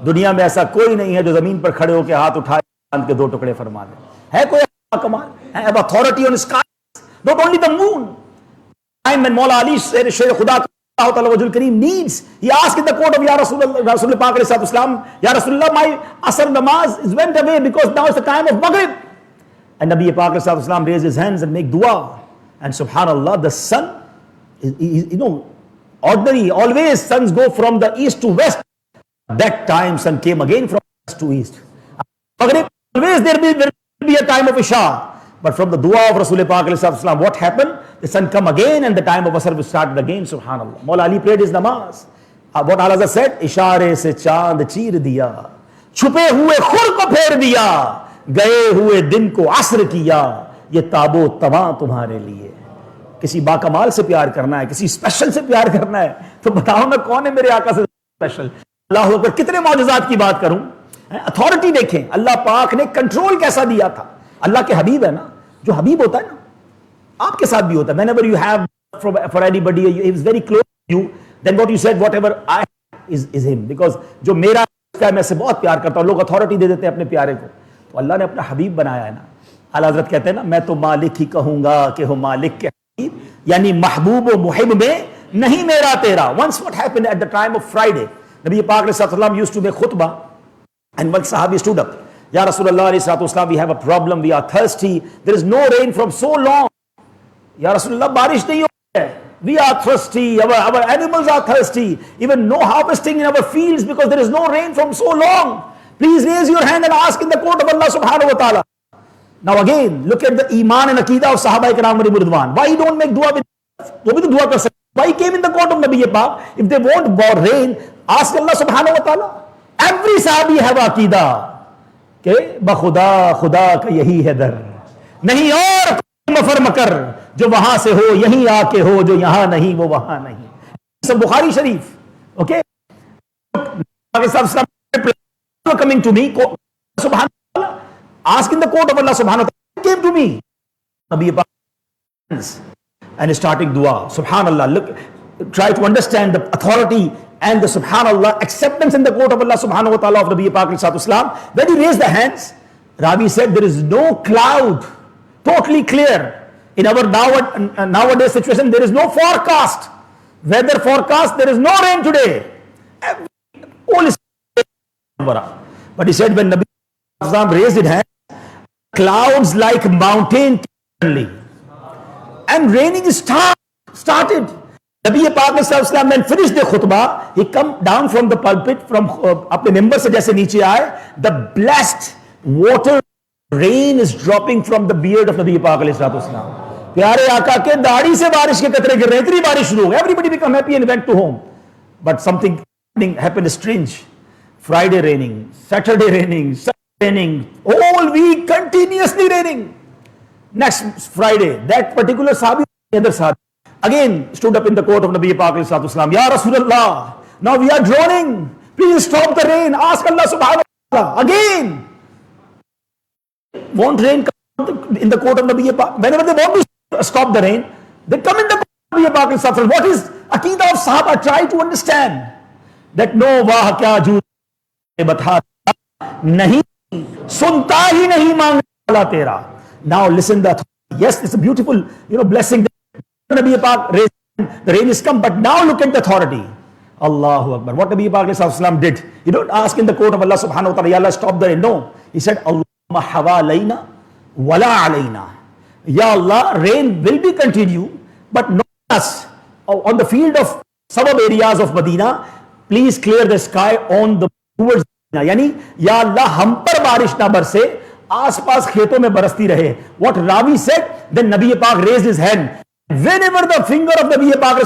Speaker 1: दुनिया में ऐसा कोई नहीं है जो जमीन पर खड़े होकर हाथ उठाए चांद के दो टुकड़े फरमा दे। है कोई कमाल? Have authority on sky, not only the moon. Time when Maula Ali Sher Khuda Wajul Kareem needs, he asked in the court of Ya Rasulullah, Rasulullah Pak alayhi salatu wasalam, Ya Rasulullah, my Asr namaz is went away because now it's the time of Maghrib. And Nabi Pak alayhi salatu wasalam raised his hands and make dua. And subhanallah, the sun, you know, ordinary, always suns go from the east to west. That time sun came again from west to east. Maghrib, always there will be a time of Isha. But from the dua of Rasulullah Pak alayhi salatu wasalam, what happened? The sun come again and the time of Asr will start again, subhanallah. Maula Ali prayed his namaz. What Allah said? Ishare se chand cheer diya, छुपे हुए खुर को फेर दिया, गए हुए दिन को असर किया, ये ताबो तवा तुम्हारे लिए। किसी बाकमाल से प्यार करना है, किसी स्पेशल से प्यार करना है, तो बताओ ना कौन है मेरे आका से स्पेशल। अल्लाह अकबर, कितने मौजज़ात की बात करूं। अथॉरिटी देखें, अल्लाह पाक ने कंट्रोल कैसा दिया था। अल्लाह के हबीब है ना, जो हबीब होता है ना, आपके साथ भी होता है। Whenever you have for anybody, he is very close to you, then what you said, whatever I is him, because जो मेरा है, मैं से बहुत प्यार करता हूं। लोग अथॉरिटी दे देते हैं अपने प्यारे को, तो अल्लाह ने अपना हबीब बनाया है ना। आला हज़रत कहते हैं ना, मैं तो मालिक ही कहूंगा कि हो मालिक के हबीब, यानी महबूब व मुहिब में नहीं मेरा तेरा। Once what happened at the time of Friday, Nabi Pak used to make khutbah, and one Sahabi stood up. Ya Rasulullah, we have a problem, we are thirsty, there is no rain from so long. Ya Rasulullah, barish nahi ho rahi hai. We are thirsty, our animals are thirsty, even no harvesting in our fields because there is no rain from so long. Please raise your hand and ask in the court of Allah subhanahu wa ta'ala. Now again, look at the iman and aqidah of Sahaba Ikram Ridwan. Why you don't make dua with wo bhi to dua kar sakte? Why he came in the court of Nabi Pak? If they want rain, ask Allah subhanahu wa ta'ala. Every Sahabi have aqidah के बखुदा खुदा का यही है दर, नहीं और muffle मकर, जो वहां से हो यहीं आके हो, जो यहां नहीं वो वहां नहीं। सब बुखारी शरीफ। Okay, coming to me, subhanallah, ask in the court of Allah subhanahu wa ta'ala, came to me, Nabi and starting dua, subhanallah. Look, try to understand the authority and the subhanallah acceptance in the court of Allah subhanahu wa ta'ala of Nabi Pak Islam. When he raised the hands, Ravi said there is no cloud, totally clear. In our nowadays situation, there is no forecast, weather forecast, there is no rain today. All is but he said when Nabi Islam raised his hands, clouds like mountain and raining started. Nabi Pak then finished the khutbah, he come down from the pulpit, from apne member se jaise niche aaye, the blessed water rain is dropping from the beard of Nabi Pak ﷺ. प्यारे आका के दाढ़ी से बारिश के कतरे गिर रहे, इतनी बारिश शुरू हो गई। Everybody become happy and went to home. But something happened strange. Friday raining, Saturday raining, Sunday raining, all week continuously raining. Next Friday, that particular sahabi, the other sahabi, again stood up in the court of Nabi Pak ﷺ. Ya Rasulullah, now we are drowning. Please stop the rain. Ask Allah subhanahu wa ta'ala. Again, won't rain come in the court of Nabi Pak? Whenever they want to stop the rain, they come in the court of Nabi Pak ﷺ. What is Aqidah of Sahaba? Try to understand that no, wah kya jood. बता नहीं, सुनता ही नहीं मांगने वाला तेरा. Now listen that. Yes, it's a beautiful, blessing. Nabi Pak raised, the rain is come, but now look at the authority. Allahu Akbar. What Nabi Pak ﷺ did. You don't ask in the court of Allah subhanahu wa ta'ala, Ya Allah, stop the rain. No. He said, Allahumma hawa alayna wala alayna. Ya Allah, rain will be continue, but not us. On the field of suburb areas of Medina, please clear the sky on the towards Medina. यानी या अल्लाह हम पर बारिश ना बरसे, आसपास खेतों में बरसती रहे. What Ravi said, then Nabi Pak raised his hand. Whenever the finger of Nabi Pak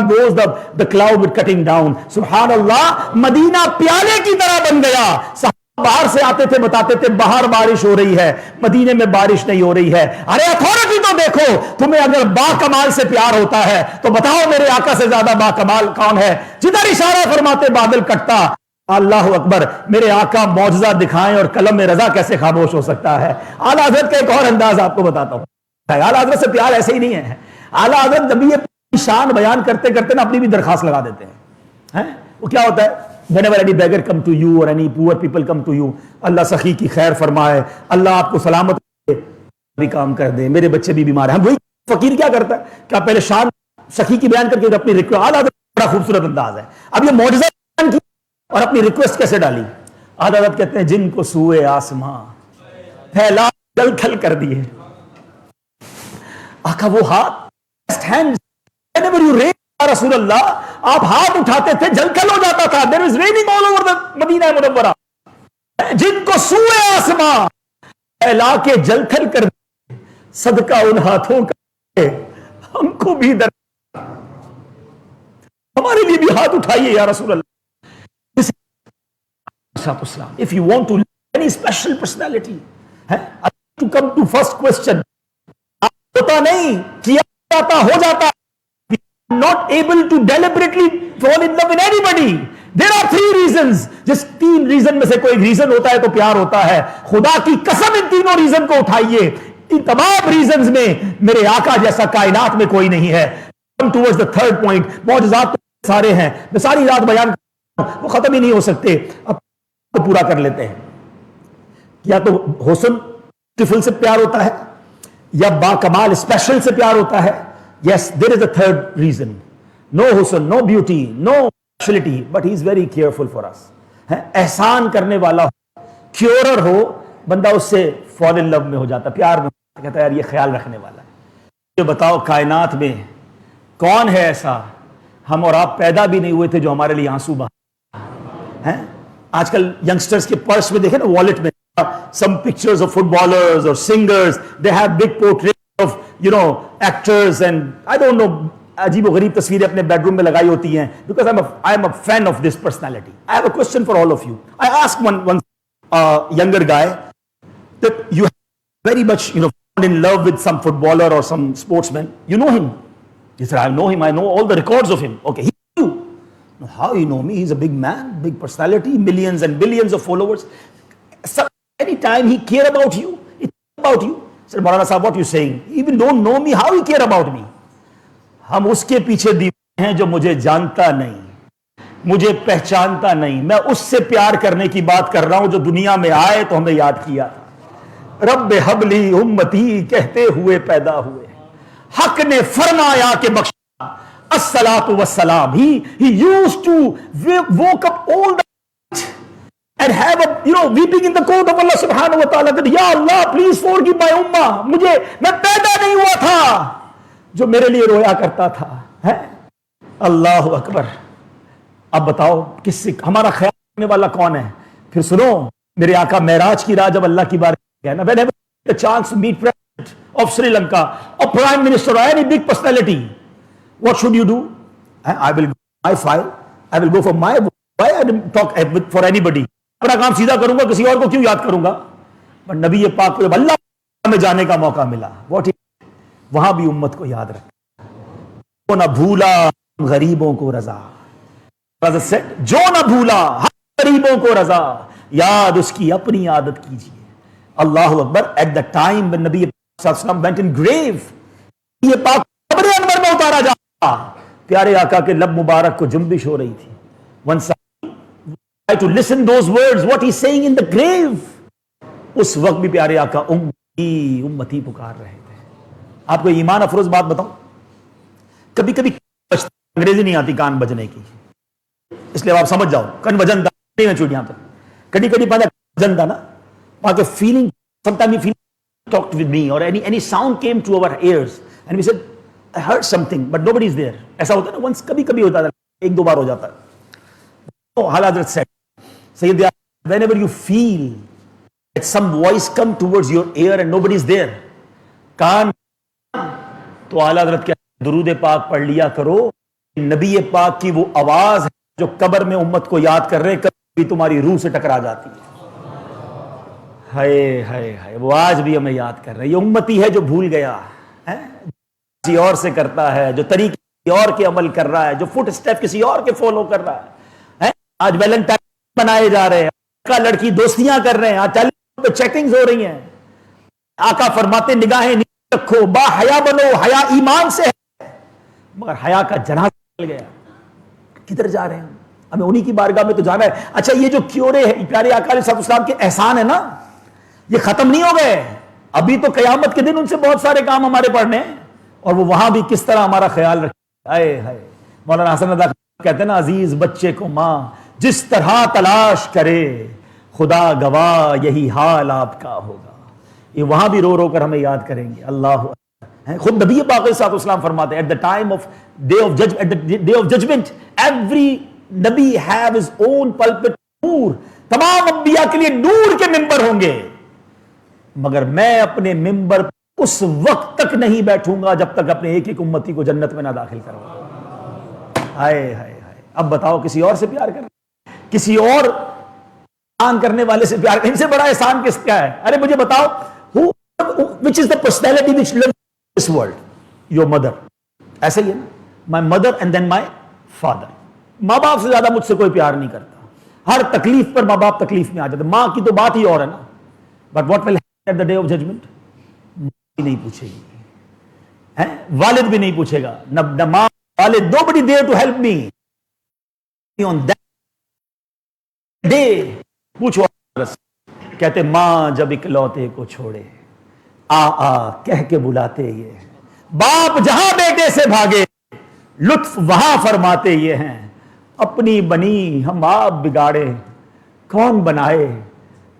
Speaker 1: goes, the cloud would cutting down. Subhanallah, Medina प्याले की तरह बन गया. बाहर से आते थे, बताते थे बाहर बारिश हो रही है, मदीने में बारिश नहीं हो रही है. अरे अथॉरिटी तो देखो, तुम्हें अगर बाकमाल से प्यार होता है तो बताओ मेरे आका से ज्यादा बाकमाल कौन है. जिधर इशारा फरमाते बादल कटता. अल्लाह अकबर. मेरे आका मौजजा दिखाएं और कलम में रजा कैसे खामोश हो सकता है. आला हजरत का एक और अंदाज आपको बताता हूं. आला हजरत से प्यार ऐसे ही नहीं है. आला हजरत जब ये शान बयान करते करते ना अपनी भी दरखास्त लगा देते हैं. वो क्या होता है, whenever any beggar come to you or any poor people come to you, अल्लाह सखी की खैर फरमाए, अल्लाह आपको सलामत भी काम कर दे, मेरे बच्चे भी बीमार हैं. हम वही फकीर क्या करता है, क्या पहले शान सखी की बयान करके अपनी रिक्वेस्ट. आला हजरत बड़ा खूबसूरत अंदाज है. अब ये मौजज़ा बयान की और अपनी रिक्वेस्ट कैसे डाली. आला हजरत कहते हैं जिनको सूए आसमां फैला जल थल कर दिए. आका वो हाथ हैंड, whenever you raise रसूल अल्लाह, आप हाथ उठाते थे जलथल हो जाता था. There is raining all over the Medina मुनव्वरा. जिनको सूए आसमां फैला के जलथल कर दिए, सदका उन हाथों का हमको भी दर, हमारे लिए भी हाथ उठाइए या रसूल अल्लाह. If you want to any special personality, to come to first question. होता नहीं, किया जाता, हो जाता. Not able to deliberately fall in love with anybody. There are 3 reasons. जिस 3 रीजन में से कोई रीजन होता है तो प्यार होता है. खुदा की कसम इन तीनों रीजन को उठाइए. इन तमाम रीजन में मेरे आका जैसा कायनात में कोई नहीं है. Come towards the third point. मौजज़ात तो सारे हैं, मैं सारी रात बयान वो खत्म ही नहीं हो सकते. अब तो पूरा कर लेते हैं. या तो हुस्न टिफल से प्यार होता है, या बाकमाल स्पेशल से प्यार होता है. Yes, there is a third reason. No husn, no beauty, no speciality, but he is very careful for us. एहसान करने वाला हो, क्योरर हो, बंदा उससे fall in love में हो जाता, प्यार में. कहता है यार ये ख्याल रखने वाला है. ये बताओ कायनात में कौन है ऐसा, हम और आप पैदा भी नहीं हुए थे जो हमारे लिए आंसू बहा हैं. आजकल यंगस्टर्स के पर्स में देखे ना, वॉलेट में some pictures of footballers or singers, they have big portraits of actors and I don't know, अजीब गरीब तस्वीरें अपने बेडरूम में लगाई होती हैं. because I am a fan of this personality. I have a question for all of you. I asked one younger guy that you have very much fall in love with some footballer or some sportsman. You know him? He said, I know him. I know all the records of him. Okay, he knew. No, how you know me? He's a big man, big personality, millions and billions of followers. So, anytime he care about you, it's about you. Said, Maulana Sahab, what you saying? He even don't know me. How he care about me? हम उसके पीछे दीवाने हैं जो मुझे जानता नहीं, मुझे पहचानता नहीं. मैं उससे प्यार करने की बात कर रहा हूं जो दुनिया में आए तो हमें याद किया था. रब्बे हबली उम्मती कहते हुए पैदा हुए, हक ने फरमाया के बख्शा अस्सलातु वस्सलाम. He used to woke up all the night and have a weeping in the court of Allah subhanahu wa ta'ala that Ya Allah please forgive my ummah. मैं पैदा नहीं हुआ था जो मेरे लिए रोया करता था. है अल्लाह अकबर. अब बताओ किससे हमारा ख्याल रखने वाला कौन है. फिर सुनो, मेरे आका मेराज की रात जब अल्लाह की बार गया ना, whenever the chance to meet president of Sri Lanka or prime minister or any big personality, what should you do? I will go my file, I will go for my, why I didn't talk for anybody. अपना काम सीधा करूंगा, किसी और को क्यों याद करूंगा. पर नबी ये पाक को अल्लाह में जाने का मौका मिला, वहां भी उम्मत को याद रखा. जो न भूला गरीबों को रजा, जो न भूला गरीबों को रजा, याद उसकी अपनी आदत कीजिए. अल्लाह Akbar. Eight the time when Nabi went in grave, ये पाक कब्र अनवर में उतारा जा, प्यारे आका के लब मुबारक को जुम्बिश हो रही थी. One try to listen those words, what he's saying in the grave. उस वक्त भी प्यारे आका उम्मती उम्मती पुकार रहे थे. आपको ईमान अफरोज बात बताऊं, कभी कभी अंग्रेजी नहीं आती कान बजने की, इसलिए आप समझ जाओ कन वजन में चूड़ियां तो कभी कभी पादा वजन था ना, वहां के feeling sometime you feel talked with me or any sound came to our ears and we said I heard something but nobody is there. ऐसा होता है ना, once कभी कभी होता है, एक दो बार हो जाता है. तो हालात said, Sayyid, whenever you feel that some voice come towards your ear and nobody is there, कान तो आला हज़रत के दुरूद पाक पढ़ लिया करो. नबी पाक की वो आवाज है जो कब्र में उम्मत को याद कर रहे, कभी तुम्हारी रूह से टकरा जाती है. हाय हाय हाय, वो आज भी हमें याद कर रहे हैं. ये उम्मती है जो भूल गया है, किसी और से करता है, जो तरीके किसी और के अमल कर रहा है, जो फुट स्टेप किसी और के फॉलो कर रहा है. आज वैलेंटाइन बनाए जा रहे हैं, का लड़की दोस्तियां कर रहे हैं, आज पे चेकिंग्स हो रही हैं. आका फरमाते निगाहें नीचे रखो, बाहया बनो, हया ईमान से है. मगर हया का जनाजा चल गया. किधर जा रहे हैं हम? हमें उन्हीं की बारगाह में तो जाना है. अच्छा, ये जो क्योरे है प्यारे आका अलैहिस्सलाम के एहसान है ना, ये खत्म नहीं हो गए. अभी तो कयामत के दिन उनसे बहुत सारे काम हमारे पढ़ने हैं, और वो वहां भी किस तरह हमारा ख्याल रखे. आए हाय, मौलाना हसन अदा कहते हैं ना, अजीज बच्चे को मां जिस तरह तलाश करे, खुदा गवाह यही हाल आपका होगा. ये वहां भी रो रो कर हमें याद करेंगे. अल्लाह है. खुद नबी पाक अलैहि सलाम फरमाते हैं, eight the time of day of जज, eight the day of judgement every Nabi have his own pulpit नूर. तमाम अंबिया के लिए नूर के मिंबर होंगे, मगर मैं अपने मिंबर उस वक्त तक नहीं बैठूंगा जब तक अपने एक एक उम्मती को जन्नत में ना दाखिल करूंगा. हाय हाय हाय. अब बताओ, किसी और से प्यार कर, किसी और एहसान करने वाले से प्यार, इनसे बड़ा एहसान किसका है? अरे मुझे बताओ, which is the personality which lives in this world? Your mother. ऐसे ही है ना, my mother and then my father. माँ बाप से ज्यादा मुझसे कोई प्यार नहीं करता. हर तकलीफ पर माँ बाप तकलीफ में आ जाते. माँ की तो बात ही और है ना. But what will happen at the day of judgement? माँ भी नहीं पूछेगी, है वालिद भी नहीं पूछेगा. न माँ वालिद, nobody there to help me on that day. पूछो, कहते मां जब इकलौते को छोड़े, आ कह के बुलाते ये. बाप जहां बेटे से भागे, लुत्फ वहां फरमाते ये हैं. अपनी बनी हम आप बिगाड़े, कौन बनाए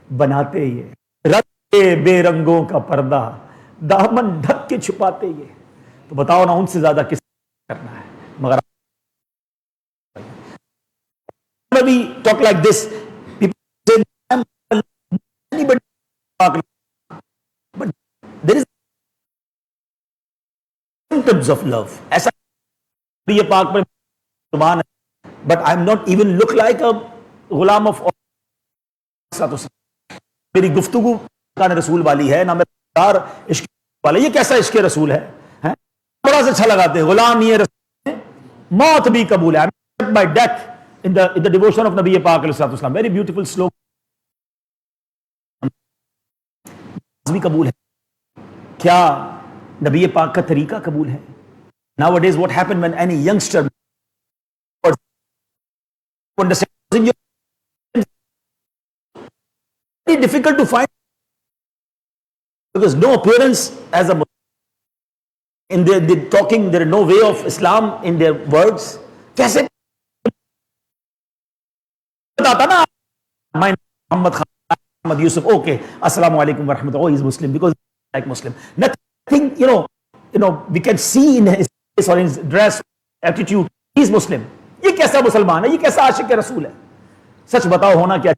Speaker 1: बनाते ये. रंगे बेरंगों का पर्दा, दामन ढक के छुपाते ये. तो बताओ ना, उनसे ज्यादा किस करना है? मगर we talk like this, people say anybody, but there is symptoms of love. ऐसा ये पाक में जुबान है, but I'm not even look like a Ghulam of. मेरी गुफ्तगू का रसूल वाली है ना, मेरा इश्क वाला. ये कैसा इश्क रसूल है? बड़ा से अच्छा लगाते हैं, गुलाम ये रसूल है, मौत भी कबूल है. by death in the devotion of Nabi Pak अलैहि सलाम. Very beautiful slogan. भी कबूल है क्या? नबी पाक का तरीका कबूल है? Nowadays what happened when any youngster understands, very difficult to find, because no appearance as a Muslim. In their talking, there is no way of Islam in their words. कैसे बताता ना, my Muhammad Khan, Muhammad Yusuf, okay, assalamu alaikum wa rahmatullah, oh, he's Muslim because he's like Muslim. Nothing, you know, we can see in his face or in his dress, attitude, he's Muslim. ये कैसा मुसलमान है? ये कैसा आशिक रसूल है? सच बताओ, होना क्या?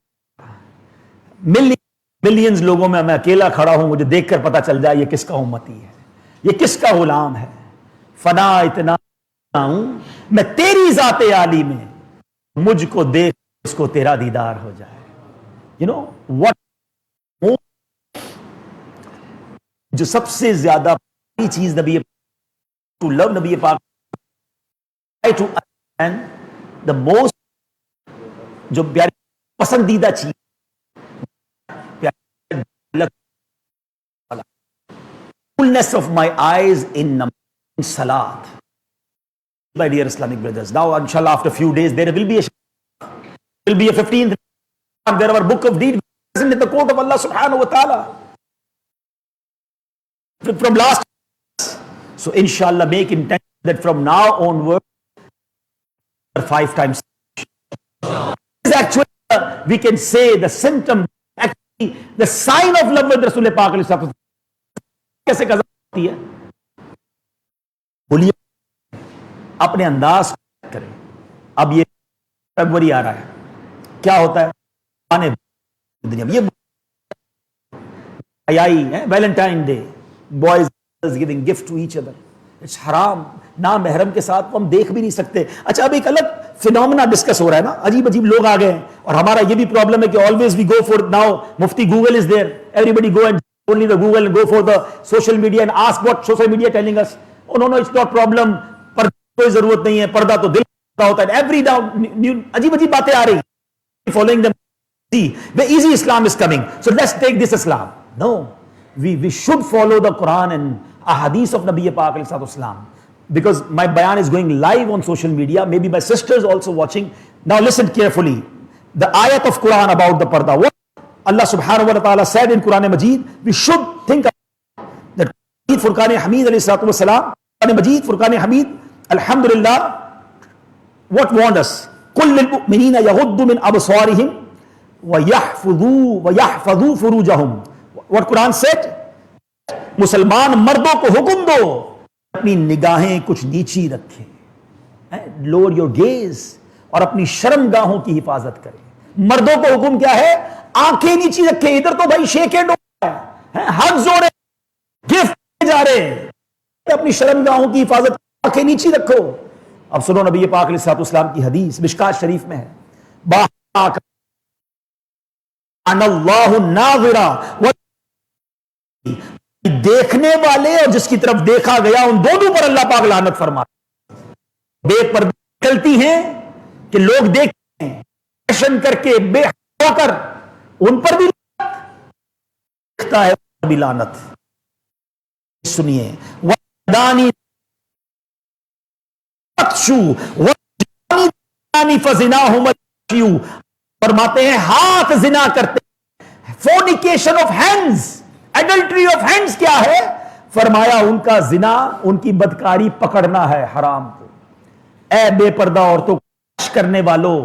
Speaker 1: मिलियंस लोगों में मैं अकेला खड़ा हूं, मुझे देखकर पता चल जाए ये किसका उम्मती है, ये किसका गुलाम है. फना इतना हूं मैं तेरी जाते आली में, मुझको देख उसको तेरा दीदार हो जाए. यू नो व्हाट, जो सबसे ज्यादा बड़ी चीज नबी टू लव नबी पाक, टू अंडरस्टैंड द मोस्ट, जो प्यारी पसंदीदा चीज, fullness of my eyes in salat. My dear Islamic brothers, now inshallah after a few days there will be a will be a 15th where our book of deeds present in the court of Allah subhanahu wa ta'ala from last. So inshallah make intention that from now onward 5 times is actually we can say the symptom, actually the sign of love with Rasul Pak alayhi salatu कैसे कज़ा होती है। बोलिए अपने अंदाज करें। अब ये फरवरी आ रहा है, क्या होता है दुनिया में, ये हयाई है, Valentine Day, boys giving gift to each other, it's हराम। ना महरम के साथ हम देख भी नहीं सकते। अच्छा, अब एक अलग फिनोमेना डिस्कस हो रहा है ना, अजीब अजीब लोग आ गए हैं और हमारा ये भी प्रॉब्लम है कि always we go for, now मुफ्ती Google is there, everybody go and only the Google and go for the social media and ask what social media telling us. Oh no, it's not problem, पर्दा कोई जरूरत नहीं है, पर्दा तो दिल का होता है। Every now अजीब अजीब बातें आ रही, following them, see the easy Islam is coming, so let's take this Islam. No, we should follow the Quran and ahadith of Nabi Pak alayhi salatu wasalam, because my bayan is going live on social media, maybe my sisters also watching. Now listen carefully, the ayat of Quran about the parda, what Allah subhanahu wa ta'ala said in Quran Majid, we should think that Furqan Hamid alayhi salatu wa salam, Quran Majid, Furqan Hamid, alhamdulillah, what warned us? Qul lil mu'minina yaghuddu min absarihim wa yahfadhu furujahum. What Quran said? मुसलमान मर्दों को हुक्म दो अपनी निगाहें कुछ नीची रखें, lower your gaze, और अपनी शर्मगाहों की हिफाजत करें। मर्दों को हुक्म क्या है? आंखें नीची रखें। इधर तो भाई शेक एंड है, हक जोड़े, गिफ्ट जा रहे हैं, अपनी शर्मगाहों की हिफाजत, आंखें नीची रखो। अब सुनो नबी पाक अलैहिस्सलातु वस्सलाम की हदीस मिशकात शरीफ में है, अनल्लाहु नाज़िरा, देखने वाले और जिसकी तरफ देखा गया उन दोनों पर अल्लाह पाक लानत फरमाता है। बेपर्दे चलती हैं कि लोग देखते हैं, फैशन करके बेहया कर, उन पर भी दिखता है भी लानत। सुनिए, वदानी फरमाते हैं हाथ जिना करते, फोर्निकेशन of hands, adultery of hands क्या है? फरमाया उनका जिना, उनकी बदकारी पकड़ना है हराम को। ए बेपर्दा औरतों को करने वालों,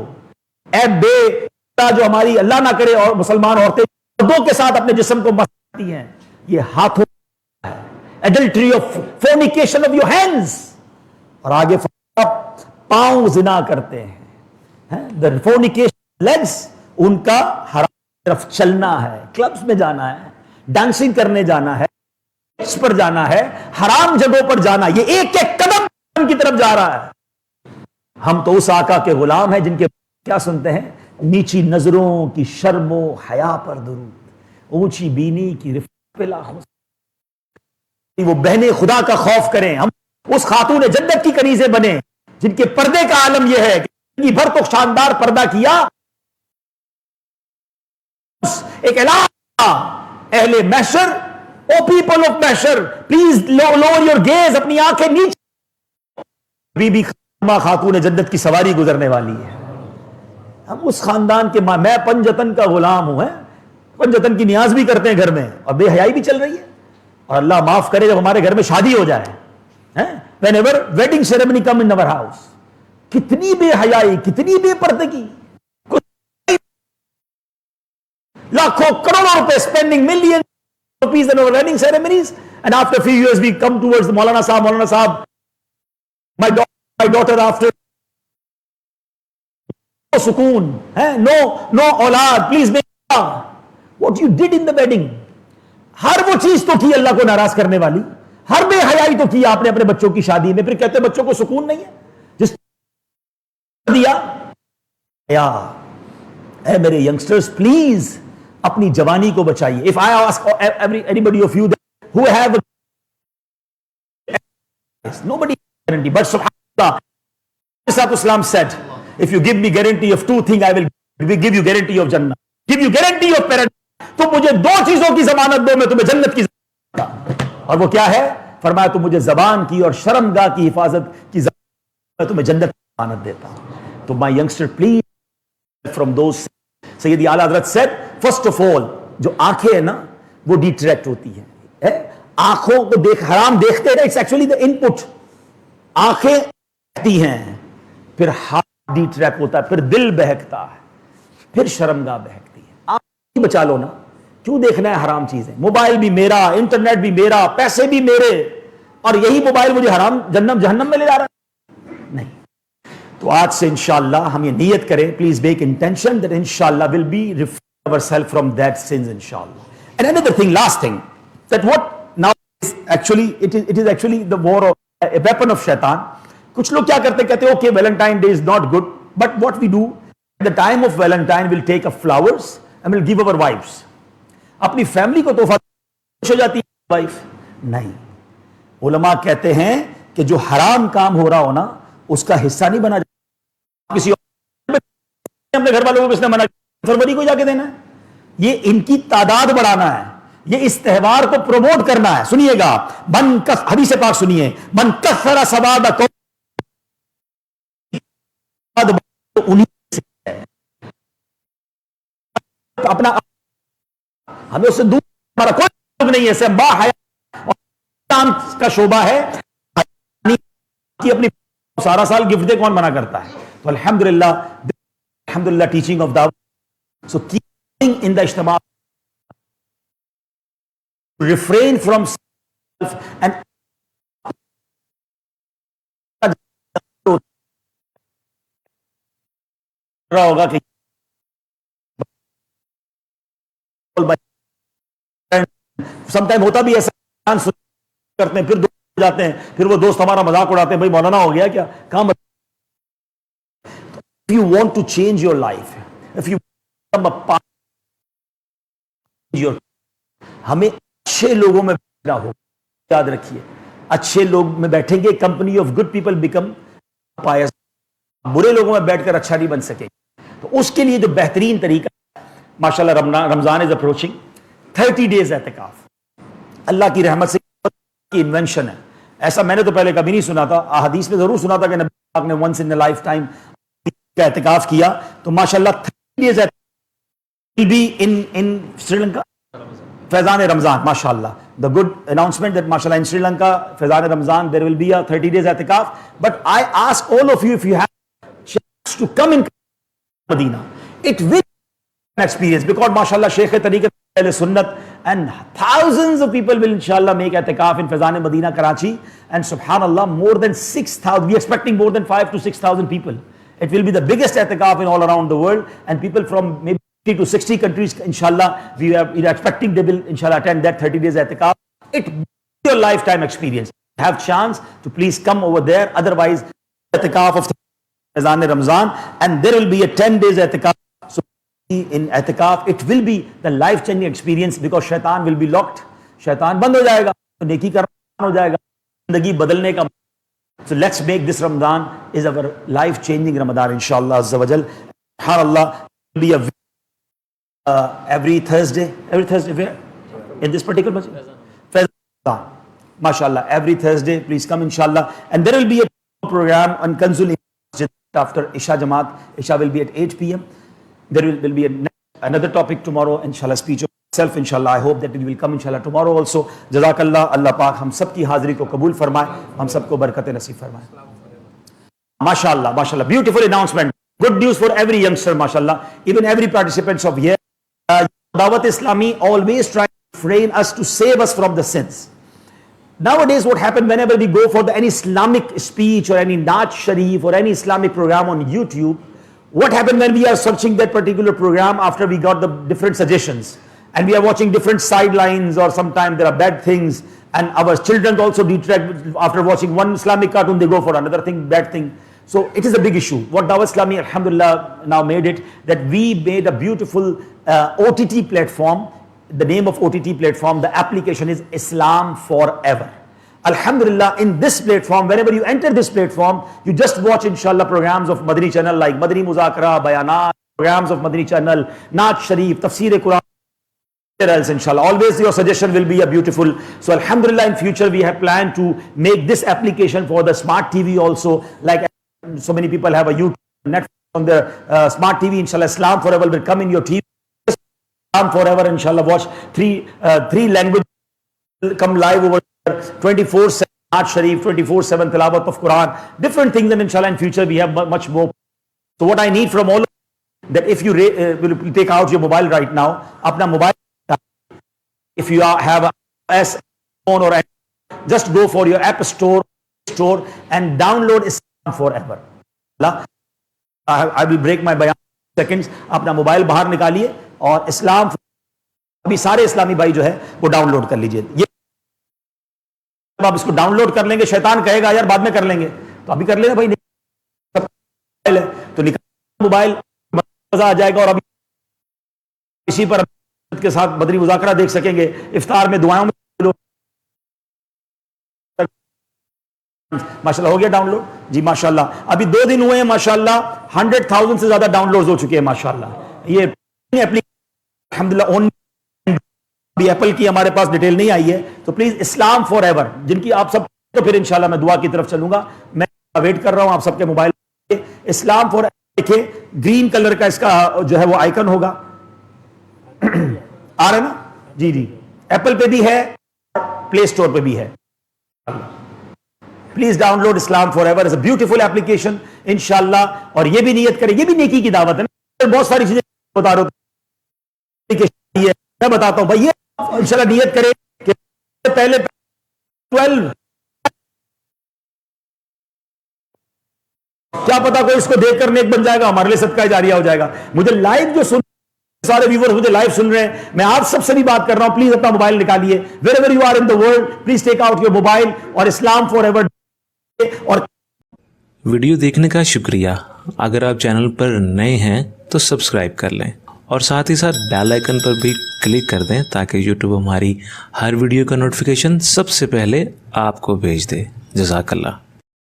Speaker 1: ए बेपर्दा जो हमारी अल्लाह ना करे और मुसलमान औरतें मर्दों के साथ अपने जिस्म को मसती हैं, ये हाथों है, adultery of फोर्निकेशन of your hands. और आगे पांव जिना करते हैं, द फोर्निकेशन लेग्स, उनका हराम तरफ चलना है, क्लब्स में जाना है, डांसिंग करने जाना है, इस पर जाना है, हराम जगहों पर जाना, ये एक एक कदम की तरफ जा रहा है। हम तो उस आका के गुलाम हैं जिनके क्या सुनते हैं? नीची नजरों की शर्मो हया पर दुरूद, ऊंची बीनी की रिफ़त पे लाखों। वो बहने खुदा का खौफ करें, हम उस खातून जन्नत की कनीज़ें बने जिनके पर्दे का आलम यह है कि जिंदगी भर तो शानदार पर्दा किया, एक ऐलान, अहले महशर, ओ पीपल ऑफ महशर, प्लीज लोअर योर गेज, अपनी आंखें नीचे। बीबी खातून जन्नत की सवारी गुजरने वाली है। हम उस खानदान के मैं पंजतन का गुलाम हूं, पंजतन की नियाज भी करते हैं घर में, और बेहयाई भी चल रही है। और अल्लाह माफ करे जब हमारे घर में शादी हो जाए, whenever wedding ceremony come in our house, कितनी बेहयाई, कितनी बेपर्दगी, लाखों करोड़ों रुपए spending millions of rupees in our wedding ceremonies, and after a few years we come towards the Maulana Sahab, my daughter after no sukoon, no औलाद, please make what you did in the wedding। हर वो चीज तो की अल्लाह को नाराज करने वाली, हर बेहयाई तो की आपने अपने बच्चों की शादी में, फिर कहते बच्चों को सुकून नहीं है जिस दिया। या ए मेरे यंगस्टर्स, प्लीज अपनी जवानी को बचाइए। If I ask anybody of you who have nobody guarantee, but subhanallah, Islam said, if you give me guarantee of 2 things, I will give you guarantee of Jannah, give you guarantee of paradise। तुम मुझे 2 चीजों की जमानत दो, मैं तुम्हें जन्नत की, और वो क्या है? फरमाया तुम मुझे जबान की और शर्मगाह की हिफाजत की, मैं तुम्हें जन्नत की जमानत देता हूं। तो my youngster, please from those. Sayyidi Ala Hazrat said, first of all, जो आंखें है ना वो डिट्रैक्ट होती है? आंखों को देख हराम देखते रहे, इट्स एक्चुअली द इनपुट. आंखें बहती हैं, फिर हाथ डिट्रैक्ट होता है, फिर दिल बहकता है, फिर शर्मगाह बहकती है. आप बचा लो ना, क्यों देखना है हराम चीजें? मोबाइल भी मेरा, इंटरनेट भी मेरा, पैसे भी मेरे, और यही मोबाइल मुझे हराम जहन्नम में ले जा रहा है? नहीं. तो आज से इंशाअल्लाह हम ये नियत करें, प्लीज मेक इंटेंशन दैट इंशाअल्लाह will be refrain ourselves from that since इंशाअल्लाह. And another thing, last thing, that what now is actually it is actually the war of a weapon of shaitan. कुछ लोग क्या करते, कहते हैं okay Valentine Day is not good, but what we do at the time of Valentine will take a flowers and will give our wifes. अपनी family को तोहफा हो जाती है वाइफ? नहीं. उलमा कहते हैं कि जो हराम काम हो रहा हो ना उसका हिस्सा नहीं बना जाता. किसी और अपने घर वालों को किसने मना किया? फरवरी को जाके देना है. ये इनकी तादाद बढ़ाना है, ये इस त्योहार को प्रमोट करना है. सुनिएगा, मन कस हदीस पाक सुनिए, मन कसरा सवाद अपना, हमें उससे दूर, हमारा कोई लोग नहीं है. बा हया का शोभा है कि अपनी सारा साल गिफ्ट दे, कौन मना करता है? तो अल्हम्दुलिल्लाह टीचिंग ऑफ दावत. सो कीपिंग इन द इज्तिमा, refrain from self and होगा कि समटाइम होता भी ऐसा, करते हैं फिर दोस्त जाते हैं, फिर वो दोस्त हमारा मजाक उड़ाते हैं, भाई मौलाना हो गया क्या? काम. If you want to change your life, if you become a part of your, हमें अच्छे लोगों में बैठना हो. याद रखिए, अच्छे लोग में बैठेंगे, company of good people become पायस. बुरे लोगों में बैठकर अच्छा नहीं बन सके. तो उसके लिए जो बेहतरीन तरीका, माशाल्लाह रमजान इज अप्रोचिंग, 30 डेज एतिकाफ अल्लाह की रहमत से की इन्वेंशन है. ऐसा मैंने तो पहले कभी नहीं सुना था. हदीस में जरूर सुना था कि नबी पाक ने once in a life time का एतिकाफ किया. तो माशाल्लाह 30 days will be in Sri Lanka, Faizan Ramzan, mashallah. The good announcement that mashallah in Sri Lanka, fैजान Ramzan, there will be a 30 days atikaf. But I ask all of you, if you have chance to come in Medina, it will be an experience, because mashallah Sheikh Tariqat Ahl Sunnat and thousands of people will inshallah make atikaf in Faisan Medina, Karachi, and subhanallah more than 6,000, we are expecting more than 5 to 6,000 people. It will be the biggest atikaf in all around the world, and people from maybe to 60 countries, inshallah, we are expecting they will inshallah attend that 30 days atikaf. It will be your lifetime experience. Have chance to please come over there. Otherwise, atikaf of Faisan Ramzan, and there will be a 10 days atikaf. So in atikaf, it will be the life-changing experience, because shaitan will be locked. Shaitan band ho jayega, to neki karna ho jayega, zindagi badalne ka. So let's make this Ramadan is our life-changing Ramadan, inshallah azza wa jal. SubhanAllah, will be a every Thursday where? In this particular masjid? Faisan. MashaAllah, every Thursday, please come inshallah. And there will be a program on Kanzul Masjid after Isha Jamaat. Isha will be at 8 p.m. There will be another topic tomorrow, inshallah, speech of myself, inshallah. I hope that it will come inshallah tomorrow also. Jazakallah, Allah Pak hum sab ki hazri ko kabul farmaye, hum sabko barakat nasib farmaye. MashaAllah, MashaAllah, beautiful announcement. Good news for every youngster, MashaAllah. Even every participants of here. Dawat Islami always try to train us to save us from the sins. Nowadays, what happened whenever we go for any Islamic speech or any Naat Sharif or any Islamic program on YouTube, what happened when we are searching that particular program after we got the different suggestions, and we are watching different sidelines, or sometimes there are bad things, and our children also detract after watching one Islamic cartoon, they go for another thing, bad thing. So it is a big issue. What Dawat Islami, alhamdulillah, now made it, that we made a beautiful OTT platform. The name of OTT platform, the application is Islam Forever. Alhamdulillah, in this platform, whenever you enter this platform, you just watch inshallah programs of Madani channel like Madani Muzakara, Bayanat, programs of Madani channel, Naat Sharif, Tafsir Quran, else inshallah. Always your suggestion will be a beautiful. So alhamdulillah, in future we have planned to make this application for the smart TV also, like so many people have a YouTube, Netflix, on their smart TV, inshallah, Islam Forever will come in your TV. Islam Forever, inshallah, watch three languages come live over 24/7 Naat Sharif, 24/7 Tilawat of Quran, different things, and inshallah in future we have much more. So what I need from all of you, that if you will take out your mobile right now, apna mobile, if you have a S phone or just go for your app store and download Islam Forever. I will break my bayan seconds. अपना mobile बाहर निकालिए और इस्लाम अभी सारे इस्लामी भाई जो है वो डाउनलोड कर लीजिए। ये आप इसको डाउनलोड कर लेंगे, शैतान कहेगा यार बाद में कर लेंगे, तो अभी कर लेना भाई, मोबाइल है तो निकाल मोबाइल, मजा आ जाएगा। और अभी इसी पर के साथ बदरी मुज़ाकरा देख सकेंगे, इफ्तार में दुआओं में माशाल्लाह हो गया डाउनलोड जी माशाल्लाह। अभी 2 दिन हुए हैं माशाल्लाह, 100,000 से ज्यादा डाउनलोड्स हो चुके हैं माशाल्लाह। ये एप्लीकेशन अल्हम्दुलिल्लाह ओन भी एप्पल की हमारे पास डिटेल नहीं आई है, तो प्लीज इस्लाम फॉर एवर जिनकी आप सब, तो फिर इंशाल्लाह मैं दुआ की तरफ चलूंगा। मैं वेट कर रहा हूं आप सबके मोबाइल इस्लाम फॉर देखिए, ग्रीन कलर का इसका जो है वो आइकन होगा, आ रहा है ना जी जी, एप्पल पे भी है, प्ले स्टोर पे भी है। Please download Islam for ever, is a beautiful application इंशाल्लाह। और ये भी नियत करें, ये भी नेकी की दावत है ना, बहुत सारी चीजें बता रहे हो, मैं बताता हूं भाई, ये इंशाल्लाह नियत करें कि पहले 12, क्या पता कोई इसको देखकर नेक बन जाएगा, हमारे लिए सदका जारिया हो जाएगा। मुझे लाइव जो सुन सारे व्यूअर्स मुझे लाइव सुन रहे हैं, मैं आप सबसे भी बात कर रहा हूं, प्लीज अपना मोबाइल निकालिए, wherever you are in the world, please take out your mobile और इस्लाम फॉर एवर। और
Speaker 2: वीडियो देखने का शुक्रिया। अगर आप चैनल पर नए हैं तो सब्सक्राइब कर लें और साथ ही साथ बेल आइकन पर भी क्लिक कर दें ताकि यूट्यूब हमारी हर वीडियो का नोटिफिकेशन सबसे पहले आपको भेज दे। जज़ाकल्लाह।